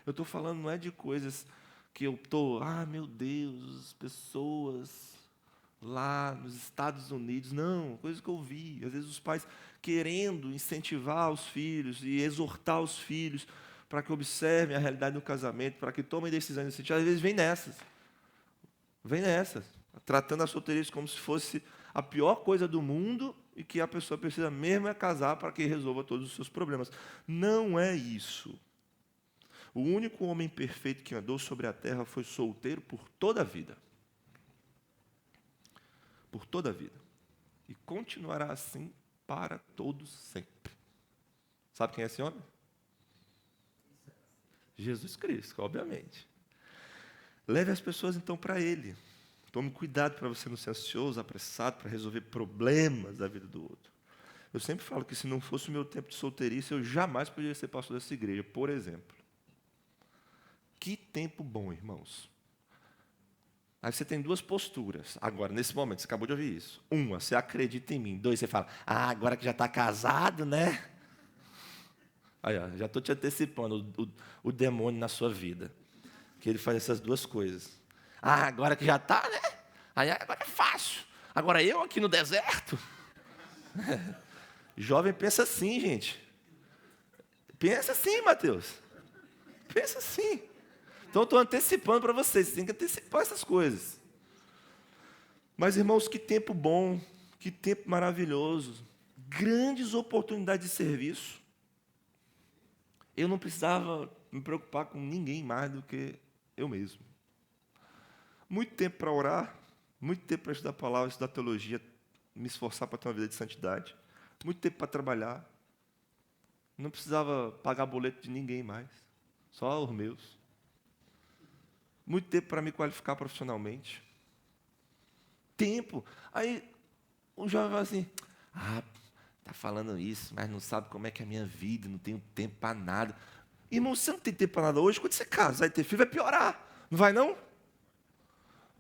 Eu estou falando não é de coisas que eu estou, meu Deus, as pessoas lá nos Estados Unidos. Não, coisas que eu vi. Às vezes os pais querendo incentivar os filhos e exortar os filhos para que observem a realidade do casamento, para que tomem decisões nesse sentido. Às vezes vem nessas. Tratando a solteirice como se fosse a pior coisa do mundo e que a pessoa precisa mesmo é casar para que resolva todos os seus problemas. Não é isso. O único homem perfeito que andou sobre a terra foi solteiro por toda a vida. Por toda a vida. E continuará assim para todos sempre. Sabe quem é esse homem? Jesus Cristo, obviamente. Leve as pessoas então para Ele. Tome cuidado para você não ser ansioso, apressado, para resolver problemas da vida do outro. Eu sempre falo que se não fosse o meu tempo de solteirice, eu jamais poderia ser pastor dessa igreja, por exemplo. Que tempo bom, irmãos. Aí você tem duas posturas. Agora, nesse momento, você acabou de ouvir isso. Uma, você acredita em mim. Dois, você fala, agora que já está casado, né? Aí, já estou te antecipando o demônio na sua vida. Que ele faz essas duas coisas. Agora que já está, né? Agora é fácil. Agora eu aqui no deserto. Jovem pensa assim, gente. Pensa assim, Mateus. Pensa assim. Então, estou antecipando para vocês. Vocês têm que antecipar essas coisas. Mas, irmãos, que tempo bom. Que tempo maravilhoso. Grandes oportunidades de serviço. Eu não precisava me preocupar com ninguém mais do que eu mesmo. Muito tempo para orar, muito tempo para estudar a palavra, estudar teologia, me esforçar para ter uma vida de santidade, muito tempo para trabalhar. Não precisava pagar boleto de ninguém mais, só os meus. Muito tempo para me qualificar profissionalmente. Tempo. Aí um jovem fala assim, está falando isso, mas não sabe como é que é a minha vida, não tenho tempo para nada. Irmão, você não tem tempo para nada hoje, quando você casar e ter filho, vai piorar. Não vai, não?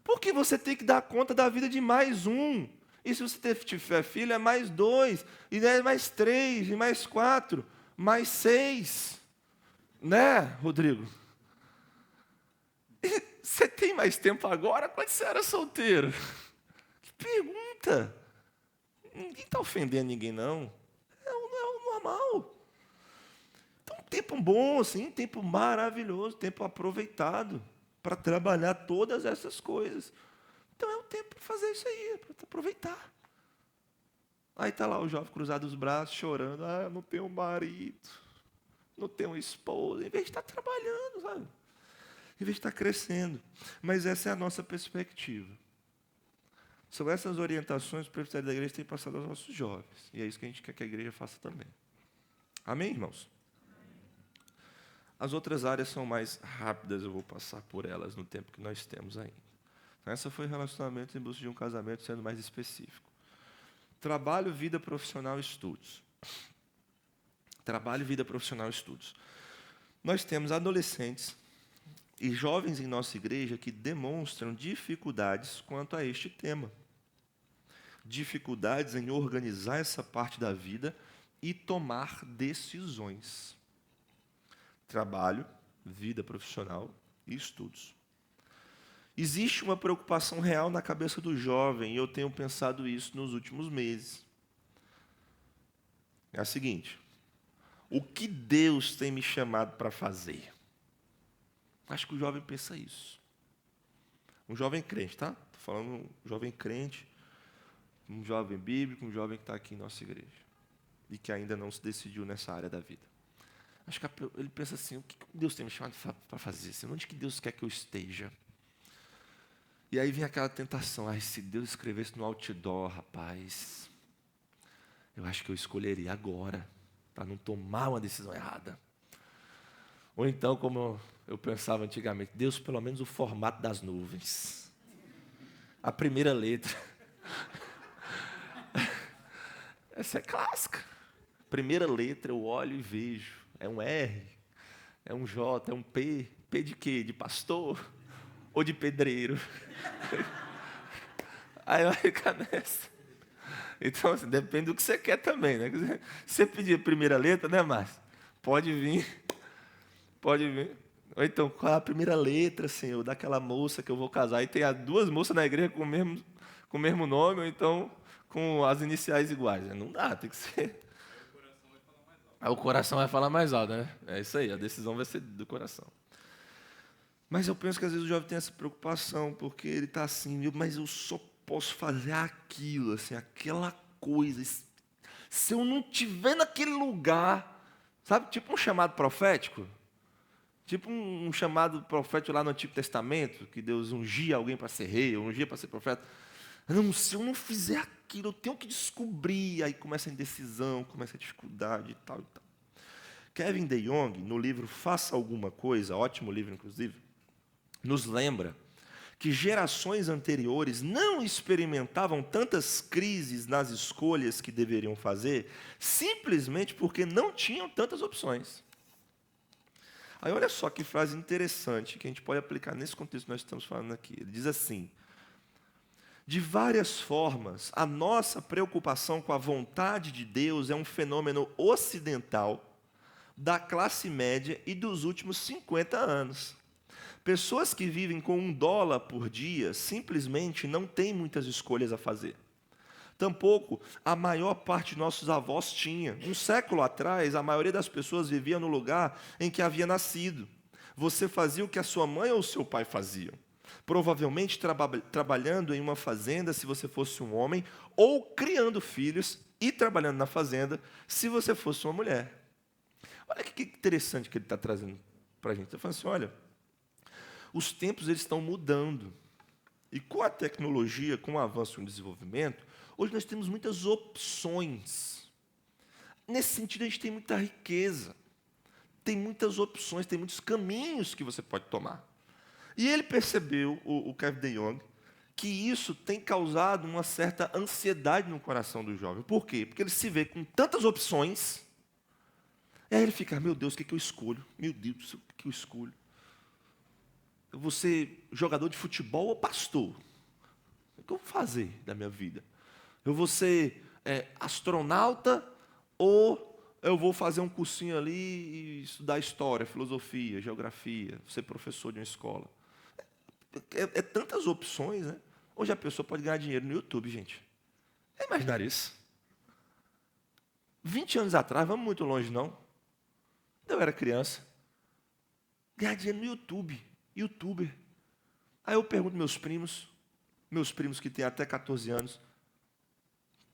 Porque você tem que dar conta da vida de mais um. E se você tiver filho, é mais 2, e é mais 3, e mais 4, mais 6. Né, Rodrigo? E você tem mais tempo agora quando você era solteiro? Que pergunta. Ninguém está ofendendo ninguém, não. É o normal. Então, tempo bom, assim, tempo maravilhoso, tempo aproveitado para trabalhar todas essas coisas. Então é o tempo para fazer isso aí, para aproveitar. Aí está lá o jovem cruzado os braços, chorando. Não tenho marido, não tenho esposa. Em vez de estar trabalhando, sabe? Em vez de estar crescendo. Mas essa é a nossa perspectiva. São essas orientações que o presbitério da igreja tem passado aos nossos jovens. E é isso que a gente quer que a igreja faça também. Amém, irmãos? As outras áreas são mais rápidas, eu vou passar por elas no tempo que nós temos ainda. Essa foi relacionamento em busca de um casamento, sendo mais específico. Trabalho, vida profissional, estudos. Trabalho, vida profissional, estudos. Nós temos adolescentes e jovens em nossa igreja que demonstram dificuldades quanto a este tema. Dificuldades em organizar essa parte da vida e tomar decisões. Trabalho, vida profissional e estudos. Existe uma preocupação real na cabeça do jovem, e eu tenho pensado isso nos últimos meses. É a seguinte: o que Deus tem me chamado para fazer? Acho que o jovem pensa isso. Um jovem crente, tá? Estou falando um jovem crente, um jovem bíblico, um jovem que está aqui em nossa igreja e que ainda não se decidiu nessa área da vida. Acho que ele pensa assim: o que Deus tem me chamado para fazer? Assim, onde que Deus quer que eu esteja? E aí vem aquela tentação: se Deus escrevesse no outdoor, rapaz, eu acho que eu escolheria agora, para não tomar uma decisão errada. Ou então, como eu pensava antigamente, Deus, pelo menos o formato das nuvens. A primeira letra. Essa é clássica. Primeira letra eu olho e vejo. É um R, é um J, é um P. P de quê? De pastor ou de pedreiro? Aí vai ficar nessa. Então, assim, depende do que você quer também, né? Se você pedir a primeira letra, né, Márcio? Pode vir. Pode vir. Ou então, qual é a primeira letra, Senhor, daquela moça que eu vou casar? E tem as duas moças na igreja com o mesmo nome, ou então com as iniciais iguais. Não dá, tem que ser. Aí o coração vai falar mais alto, né? É isso aí, a decisão vai ser do coração. Mas eu penso que às vezes o jovem tem essa preocupação, porque ele está assim: mas eu só posso fazer aquilo, assim, aquela coisa. Se eu não estiver naquele lugar, sabe, tipo um chamado profético? Tipo um chamado profético lá no Antigo Testamento, que Deus ungia alguém para ser rei, ou ungia para ser profeta. Não, se eu não fizer aquilo, eu tenho que descobrir. Aí começa a indecisão, começa a dificuldade e tal e tal. Kevin DeYoung, no livro Faça Alguma Coisa, ótimo livro inclusive, nos lembra que gerações anteriores não experimentavam tantas crises nas escolhas que deveriam fazer, simplesmente porque não tinham tantas opções. Aí olha só que frase interessante que a gente pode aplicar nesse contexto que nós estamos falando aqui. Ele diz assim: de várias formas, a nossa preocupação com a vontade de Deus é um fenômeno ocidental da classe média e dos últimos 50 anos. Pessoas que vivem com $1 por dia simplesmente não têm muitas escolhas a fazer. Tampouco a maior parte de nossos avós tinha. Um século atrás, a maioria das pessoas vivia no lugar em que havia nascido. Você fazia o que a sua mãe ou o seu pai faziam. Provavelmente trabalhando em uma fazenda, se você fosse um homem, ou criando filhos e trabalhando na fazenda, se você fosse uma mulher. Olha que interessante que ele está trazendo para a gente. Ele está falando assim: olha, os tempos eles estão mudando. E com a tecnologia, com o avanço e o desenvolvimento, hoje nós temos muitas opções. Nesse sentido, a gente tem muita riqueza. Tem muitas opções, tem muitos caminhos que você pode tomar. E ele percebeu, o Kevin DeYoung, que isso tem causado uma certa ansiedade no coração do jovem. Por quê? Porque ele se vê com tantas opções, e aí ele fica: meu Deus, o que eu escolho? Meu Deus, o que eu escolho? Eu vou ser jogador de futebol ou pastor? O que eu vou fazer da minha vida? Eu vou ser astronauta ou eu vou fazer um cursinho ali e estudar história, filosofia, geografia, ser professor de uma escola? É tantas opções, né? Hoje a pessoa pode ganhar dinheiro no YouTube, gente. É imaginar isso? 20 anos atrás, vamos muito longe, não? Quando eu era criança, ganhar dinheiro no YouTube, youtuber. Aí eu pergunto meus primos que têm até 14 anos,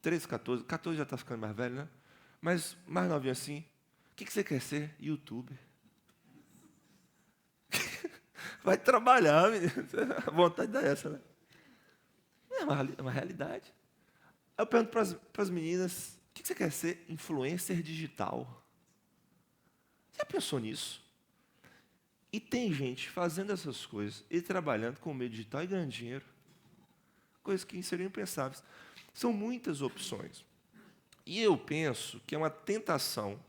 13, 14 já está ficando mais velho, né? Mas mais novinho assim, o que você quer ser? Youtuber. Vai trabalhar, menino. A vontade é essa, né? É uma realidade. Aí eu pergunto para as meninas: o que você quer ser? Influencer digital. Já pensou nisso? E tem gente fazendo essas coisas e trabalhando com o meio digital e ganhando dinheiro. Coisas que seriam impensáveis. São muitas opções. E eu penso que é uma tentação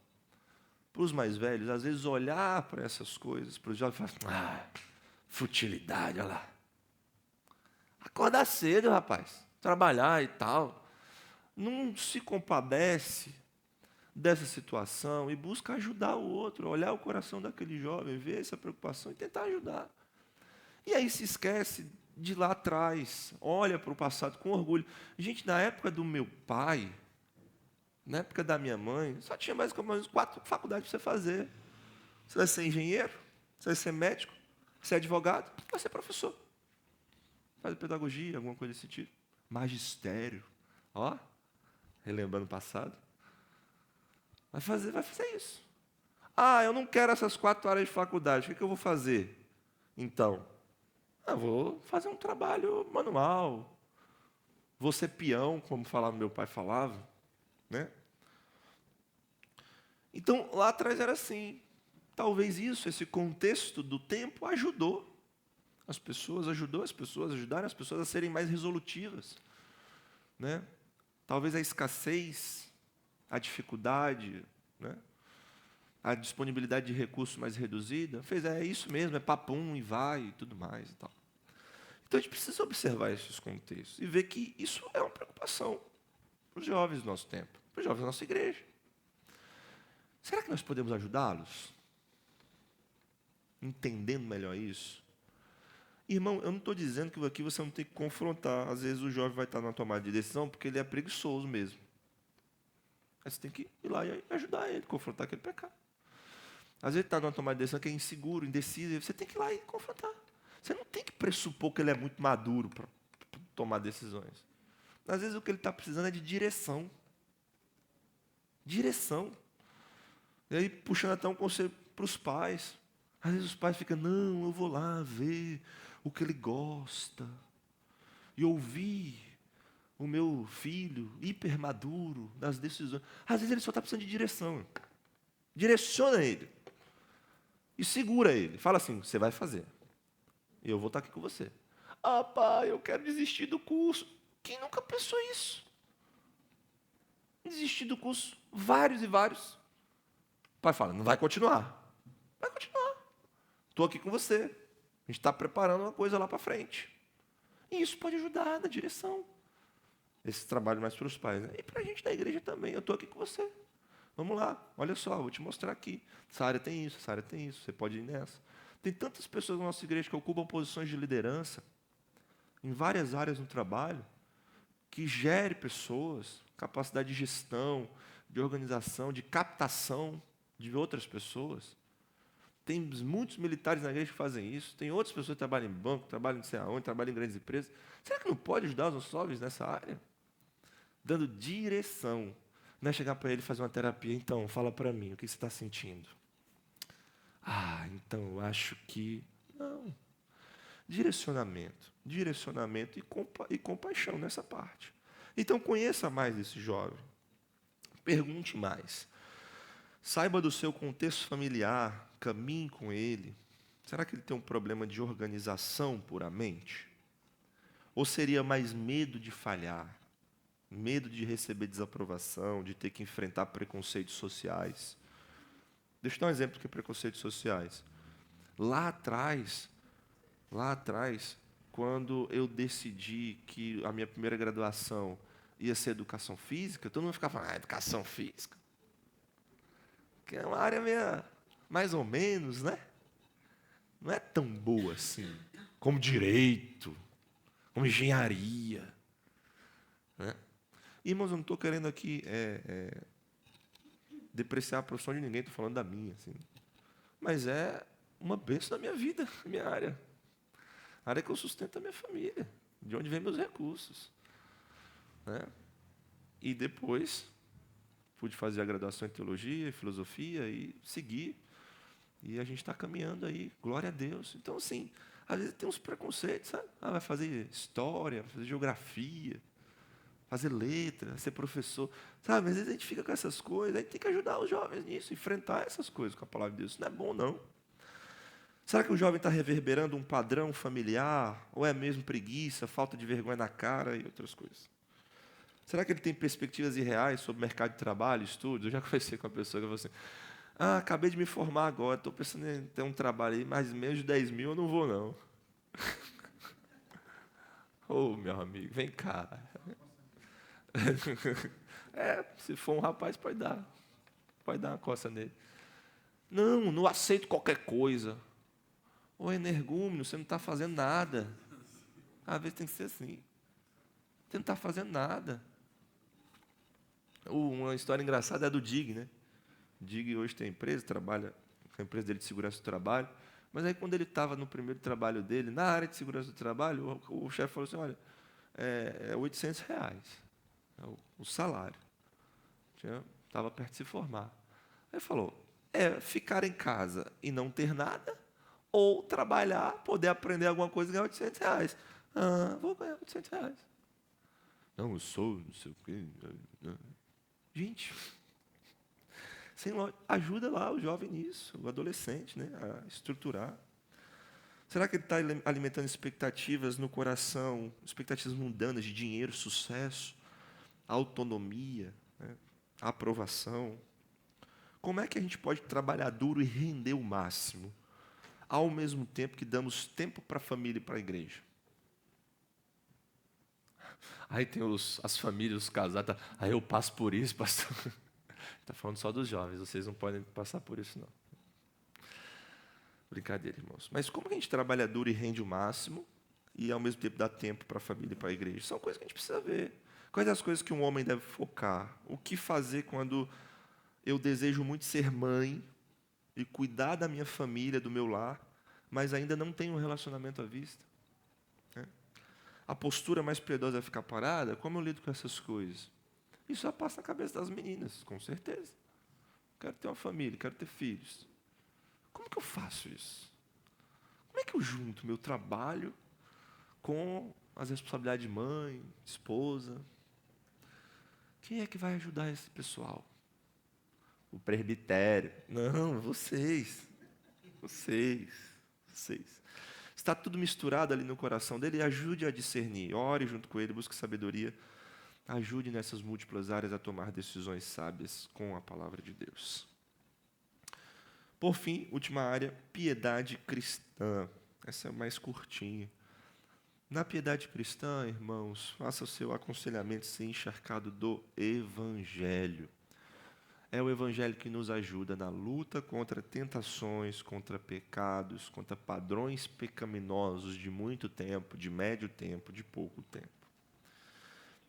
para os mais velhos, às vezes, olhar para essas coisas, para os jovens e falar, futilidade, olha lá. Acordar cedo, rapaz, trabalhar e tal. Não se compadece dessa situação e busca ajudar o outro, olhar o coração daquele jovem, ver essa preocupação e tentar ajudar. E aí se esquece de lá atrás, olha para o passado com orgulho. Gente, na época do meu pai, na época da minha mãe, só tinha mais ou menos 4 faculdades para você fazer. Você vai ser engenheiro, você vai ser médico, você é advogado, vai ser professor. Faz pedagogia, alguma coisa desse tipo. Magistério. Ó, relembrando o passado. Vai fazer isso. Ah, eu não quero essas 4 áreas de faculdade. O que eu vou fazer? Então, eu vou fazer um trabalho manual. Vou ser peão, como meu pai falava. Né? Então, lá atrás era assim. Talvez esse contexto do tempo ajudou as pessoas, ajudaram as pessoas a serem mais resolutivas. Né? Talvez a escassez, a dificuldade, né? A disponibilidade de recursos mais reduzida, é isso mesmo, é papum e vai e tudo mais e tal. Então a gente precisa observar esses contextos e ver que isso é uma preocupação para os jovens do nosso tempo, para os jovens da nossa igreja. Será que nós podemos ajudá-los? Entendendo melhor isso? Irmão, eu não estou dizendo que aqui você não tem que confrontar. Às vezes o jovem vai estar numa tomada de decisão porque ele é preguiçoso mesmo. Aí você tem que ir lá e ajudar ele, confrontar aquele pecado. Às vezes ele está numa tomada de decisão que é inseguro, indeciso, e você tem que ir lá e confrontar. Você não tem que pressupor que ele é muito maduro para tomar decisões. Às vezes o que ele está precisando é de direção. Direção. E aí puxando até um conselho para os pais. Às vezes os pais ficam, não, eu vou lá ver o que ele gosta. E ouvir o meu filho hipermaduro das decisões. Às vezes ele só está precisando de direção. Direciona ele. E segura ele. Fala assim, você vai fazer. E eu vou estar aqui com você. Ah, pai, eu quero desistir do curso. Quem nunca pensou isso? Desistir do curso. Vários e vários. O pai fala, não vai continuar. Vai continuar. Estou aqui com você. A gente está preparando uma coisa lá para frente. E isso pode ajudar na direção. Esse trabalho mais para os pais. Né? E para a gente da igreja também. Eu estou aqui com você. Vamos lá. Olha só, vou te mostrar aqui. Essa área tem isso, essa área tem isso. Você pode ir nessa. Tem tantas pessoas na nossa igreja que ocupam posições de liderança em várias áreas no trabalho, que gere pessoas, capacidade de gestão, de organização, de captação de outras pessoas. Tem muitos militares na igreja que fazem isso. Tem outras pessoas que trabalham em banco, trabalham não sei aonde, trabalham em grandes empresas. Será que não pode ajudar os nossos jovens nessa área? Dando direção. Não é chegar para ele e fazer uma terapia. Então, fala para mim, o que você está sentindo? Ah, então, eu acho que... Não. Direcionamento e compaixão nessa parte. Então, conheça mais esse jovem. Pergunte mais. Saiba do seu contexto familiar, caminhe com ele. Será que ele tem um problema de organização puramente? Ou seria mais medo de falhar? Medo de receber desaprovação, de ter que enfrentar preconceitos sociais? Deixa eu dar um exemplo de preconceitos sociais. Lá atrás, quando eu decidi que a minha primeira graduação ia ser educação física, todo mundo ficava falando, educação física. Que é uma área meio, mais ou menos, né? Não é tão boa assim, como direito, como engenharia. Né? Irmãos, eu não estou querendo aqui depreciar a profissão de ninguém, estou falando da minha. Assim. Mas é uma bênção da minha vida, da minha área. A área que eu sustento a minha família, de onde vêm meus recursos. Né? E depois, pude fazer a graduação em teologia, filosofia e seguir. E a gente está caminhando aí, glória a Deus. Então, assim, às vezes tem uns preconceitos, sabe? Ah, vai fazer história, vai fazer geografia, fazer letra, ser professor. Sabe, às vezes a gente fica com essas coisas, a gente tem que ajudar os jovens nisso, enfrentar essas coisas com a palavra de Deus. Isso não é bom, não. Será que o jovem está reverberando um padrão familiar? Ou é mesmo preguiça, falta de vergonha na cara e outras coisas? Será que ele tem perspectivas irreais sobre o mercado de trabalho, estudos? Eu já conversei com uma pessoa que falou assim, acabei de me formar agora, estou pensando em ter um trabalho aí, mas menos de 10 mil eu não vou, não. Ô, meu amigo, vem cá. Se for um rapaz, pode dar uma coça nele. Não aceito qualquer coisa. Ô, energúmeno, você não está fazendo nada. Às vezes tem que ser assim. Você não está fazendo nada. Uma história engraçada é do Dig, né? O Dig hoje tem empresa, trabalha com a empresa dele de segurança do trabalho. Mas aí, quando ele estava no primeiro trabalho dele, na área de segurança do trabalho, o chefe falou assim, olha, é R$800, o salário. Estava perto de se formar. Aí ele falou, ficar em casa e não ter nada, ou trabalhar, poder aprender alguma coisa e ganhar R$800. Vou ganhar R$800. Não, eu sou, não sei o quê. Gente, ajuda lá o jovem nisso, o adolescente, né, a estruturar. Será que ele está alimentando expectativas no coração, expectativas mundanas de dinheiro, sucesso, autonomia, né, aprovação? Como é que a gente pode trabalhar duro e render o máximo, ao mesmo tempo que damos tempo para a família e para a igreja? Aí tem as famílias, os casados, aí eu passo por isso, pastor. Está falando só dos jovens, vocês não podem passar por isso, não. Brincadeira, irmãos. Mas como que a gente trabalha duro e rende o máximo, e ao mesmo tempo dá tempo para a família e para a igreja? São coisas que a gente precisa ver. Quais as coisas que um homem deve focar? O que fazer quando eu desejo muito ser mãe e cuidar da minha família, do meu lar, mas ainda não tenho um relacionamento à vista? A postura mais piedosa é ficar parada? Como eu lido com essas coisas? Isso já passa na cabeça das meninas, com certeza. Quero ter uma família, quero ter filhos. Como que eu faço isso? Como é que eu junto meu trabalho com as responsabilidades de mãe, de esposa? Quem é que vai ajudar esse pessoal? O presbitério. Não, vocês. Está tudo misturado ali no coração dele, ajude a discernir. Ore junto com ele, busque sabedoria. Ajude nessas múltiplas áreas a tomar decisões sábias com a palavra de Deus. Por fim, última área, piedade cristã. Essa é mais curtinha. Na piedade cristã, irmãos, faça o seu aconselhamento ser encharcado do Evangelho. É o Evangelho que nos ajuda na luta contra tentações, contra pecados, contra padrões pecaminosos de muito tempo, de médio tempo, de pouco tempo.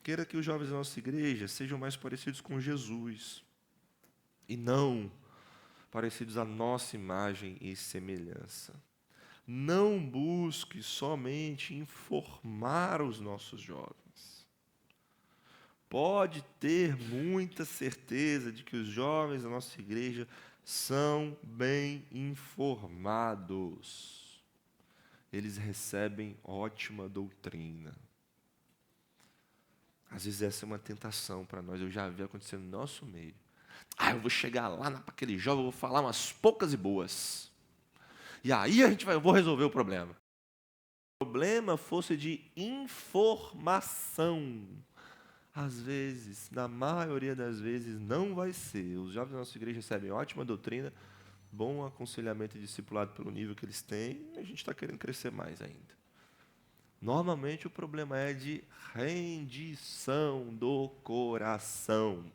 Queira que os jovens da nossa igreja sejam mais parecidos com Jesus e não parecidos à nossa imagem e semelhança. Não busque somente informar os nossos jovens. Pode ter muita certeza de que os jovens da nossa igreja são bem informados. Eles recebem ótima doutrina. Às vezes essa é uma tentação para nós, eu já vi acontecendo no nosso meio. Eu vou chegar lá para aquele jovem, eu vou falar umas poucas e boas. E aí eu vou resolver o problema. O problema fosse de informação. Às vezes, na maioria das vezes, não vai ser. Os jovens da nossa igreja recebem ótima doutrina, bom aconselhamento e discipulado pelo nível que eles têm, e a gente está querendo crescer mais ainda. Normalmente o problema é de rendição do coração.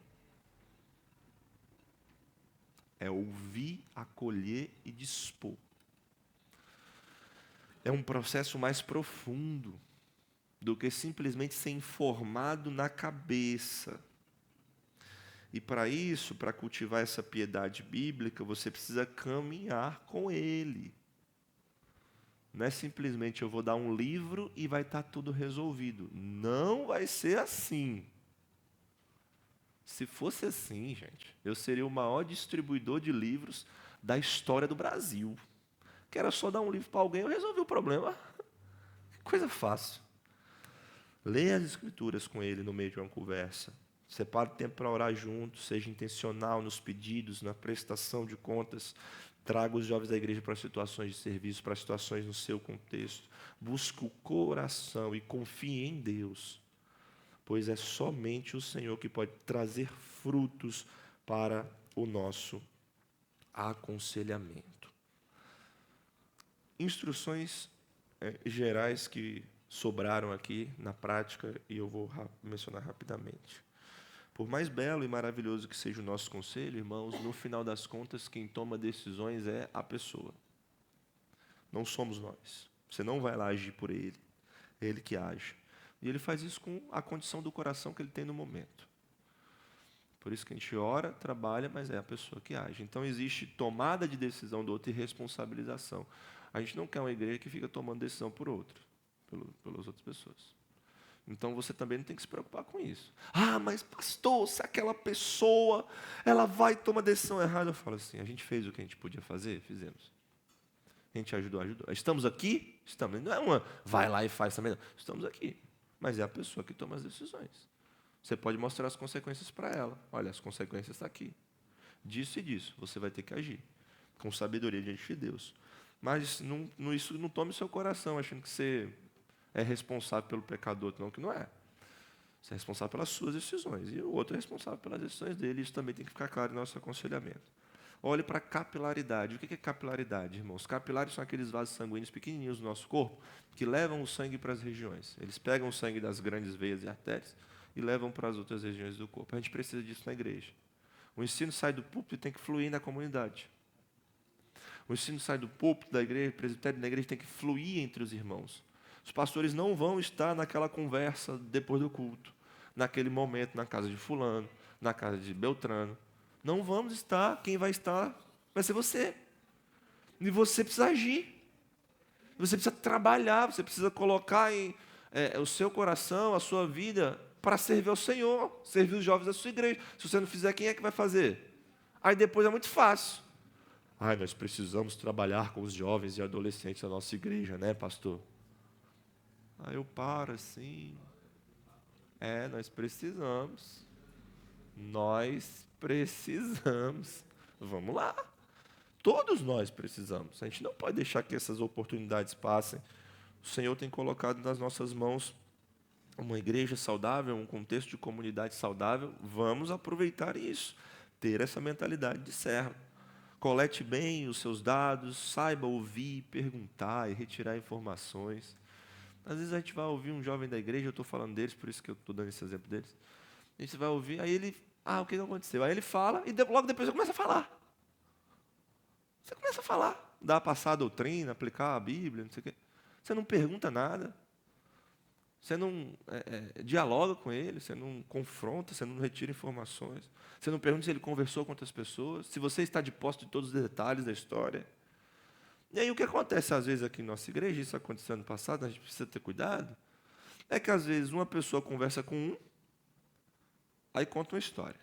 É ouvir, acolher e dispor. É um processo mais profundo do que simplesmente ser informado na cabeça. E para isso, para cultivar essa piedade bíblica, você precisa caminhar com ele. Não é simplesmente eu vou dar um livro e vai estar tudo resolvido. Não vai ser assim. Se fosse assim, gente, eu seria o maior distribuidor de livros da história do Brasil. Que era só dar um livro para alguém, eu resolvi o problema. Que coisa fácil. Leia as Escrituras com ele no meio de uma conversa. Separe tempo para orar junto, seja intencional nos pedidos, na prestação de contas. Traga os jovens da igreja para situações de serviço, para situações no seu contexto. Busque o coração e confie em Deus, pois é somente o Senhor que pode trazer frutos para o nosso aconselhamento. Instruções gerais que sobraram aqui na prática, e eu vou mencionar rapidamente. Por mais belo e maravilhoso que seja o nosso conselho, irmãos, no final das contas, quem toma decisões é a pessoa. Não somos nós. Você não vai lá agir por ele. É ele que age. E ele faz isso com a condição do coração que ele tem no momento. Por isso que a gente ora, trabalha, mas é a pessoa que age. Então, existe tomada de decisão do outro e responsabilização. A gente não quer uma igreja que fica tomando decisão por outro, pelas outras pessoas. Então, você também não tem que se preocupar com isso. Ah, mas pastor, se aquela pessoa, ela vai tomar decisão errada. Eu falo assim, a gente fez o que a gente podia fazer? Fizemos. A gente ajudou. Estamos aqui? Estamos. Não é uma, vai lá e faz também. Não. Estamos aqui. Mas é a pessoa que toma as decisões. Você pode mostrar as consequências para ela. Olha, as consequências estão aqui. Disso e disso. Você vai ter que agir. Com sabedoria diante de Deus. Mas isso não tome seu coração, achando que você é responsável pelo pecado do outro, não, que não é. Você é responsável pelas suas decisões, e o outro é responsável pelas decisões dele, isso também tem que ficar claro no nosso aconselhamento. Olhe para a capilaridade. O que é capilaridade, irmãos? Capilares são aqueles vasos sanguíneos pequenininhos do nosso corpo, que levam o sangue para as regiões. Eles pegam o sangue das grandes veias e artérias e levam para as outras regiões do corpo. A gente precisa disso na igreja. O ensino sai do púlpito e tem que fluir na comunidade. O ensino sai do púlpito da igreja, o presbitério da igreja tem que fluir entre os irmãos. Os pastores não vão estar naquela conversa depois do culto, naquele momento, na casa de fulano, na casa de Beltrano. Não vamos estar, quem vai estar vai ser você. E você precisa agir. Você precisa trabalhar, você precisa colocar o seu coração, a sua vida, para servir ao Senhor, servir os jovens da sua igreja. Se você não fizer, quem é que vai fazer? Aí depois é muito fácil. Nós precisamos trabalhar com os jovens e adolescentes da nossa igreja, né, pastor? Aí eu paro assim. Nós precisamos. Nós precisamos. Vamos lá. Todos nós precisamos. A gente não pode deixar que essas oportunidades passem. O Senhor tem colocado nas nossas mãos uma igreja saudável, um contexto de comunidade saudável. Vamos aproveitar isso. Ter essa mentalidade de servo. Colete bem os seus dados, saiba ouvir, perguntar e retirar informações. Às vezes a gente vai ouvir um jovem da igreja, eu estou falando deles, por isso que eu estou dando esse exemplo deles. A gente vai ouvir, aí ele, o que aconteceu? Aí ele fala, e logo depois eu começo a falar. Você começa a falar, dá a passar a doutrina, aplicar a Bíblia, não sei o quê. Você não pergunta nada, você não dialoga com ele, você não confronta, você não retira informações, você não pergunta se ele conversou com outras pessoas, se você está de posse de todos os detalhes da história. E aí o que acontece às vezes aqui em nossa igreja, isso aconteceu no passado, a gente precisa ter cuidado, é que às vezes uma pessoa conversa com um, aí conta uma história,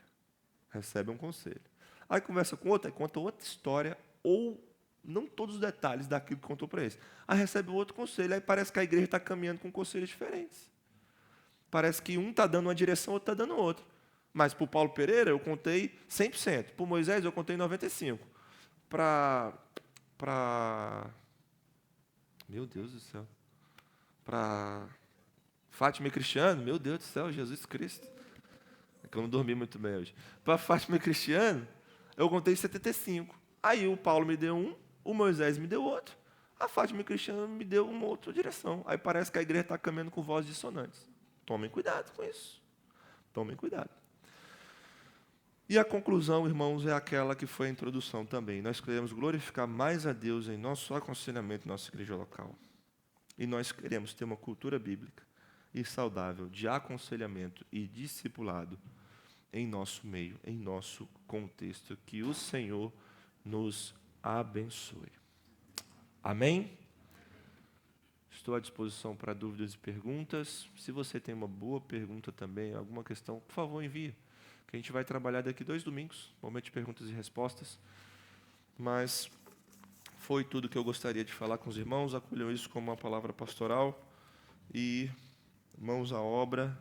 recebe um conselho. Aí conversa com outro, aí conta outra história, ou não todos os detalhes daquilo que contou para eles. Aí recebe outro conselho, aí parece que a igreja está caminhando com conselhos diferentes. Parece que um está dando uma direção, outro está dando outra. Mas para o Paulo Pereira eu contei 100%, para o Moisés eu contei 95%. Meu Deus do céu. Para Fátima e Cristiano, meu Deus do céu, Jesus Cristo. É que eu não dormi muito bem hoje. Para Fátima e Cristiano, eu contei 75%. Aí o Paulo me deu um, o Moisés me deu outro, a Fátima e Cristiano me deu uma outra direção. Aí parece que a igreja está caminhando com vozes dissonantes. Tomem cuidado com isso. Tomem cuidado. E a conclusão, irmãos, é aquela que foi a introdução também. Nós queremos glorificar mais a Deus em nosso aconselhamento, nossa igreja local. E nós queremos ter uma cultura bíblica e saudável de aconselhamento e discipulado em nosso meio, em nosso contexto. Que o Senhor nos abençoe. Amém? Estou à disposição para dúvidas e perguntas. Se você tem uma boa pergunta também, alguma questão, por favor, envie. Que a gente vai trabalhar daqui 2 domingos, momento de perguntas e respostas. Mas foi tudo que eu gostaria de falar com os irmãos. Acolham isso como uma palavra pastoral e mãos à obra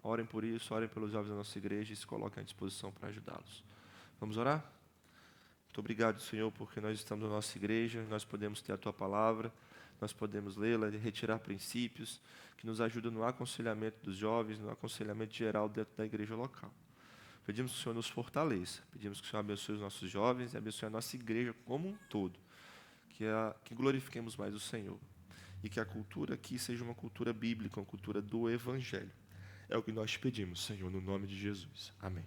Orem por isso, orem pelos jovens da nossa igreja e se coloquem à disposição para ajudá-los. Vamos orar? Muito obrigado, Senhor, porque nós estamos na nossa igreja, nós podemos ter a Tua palavra, nós podemos lê-la e retirar princípios que nos ajudam no aconselhamento dos jovens, no aconselhamento geral dentro da igreja local. Pedimos que o Senhor nos fortaleça, pedimos que o Senhor abençoe os nossos jovens e abençoe a nossa igreja como um todo, que glorifiquemos mais o Senhor e que a cultura aqui seja uma cultura bíblica, uma cultura do Evangelho. É o que nós pedimos, Senhor, no nome de Jesus. Amém.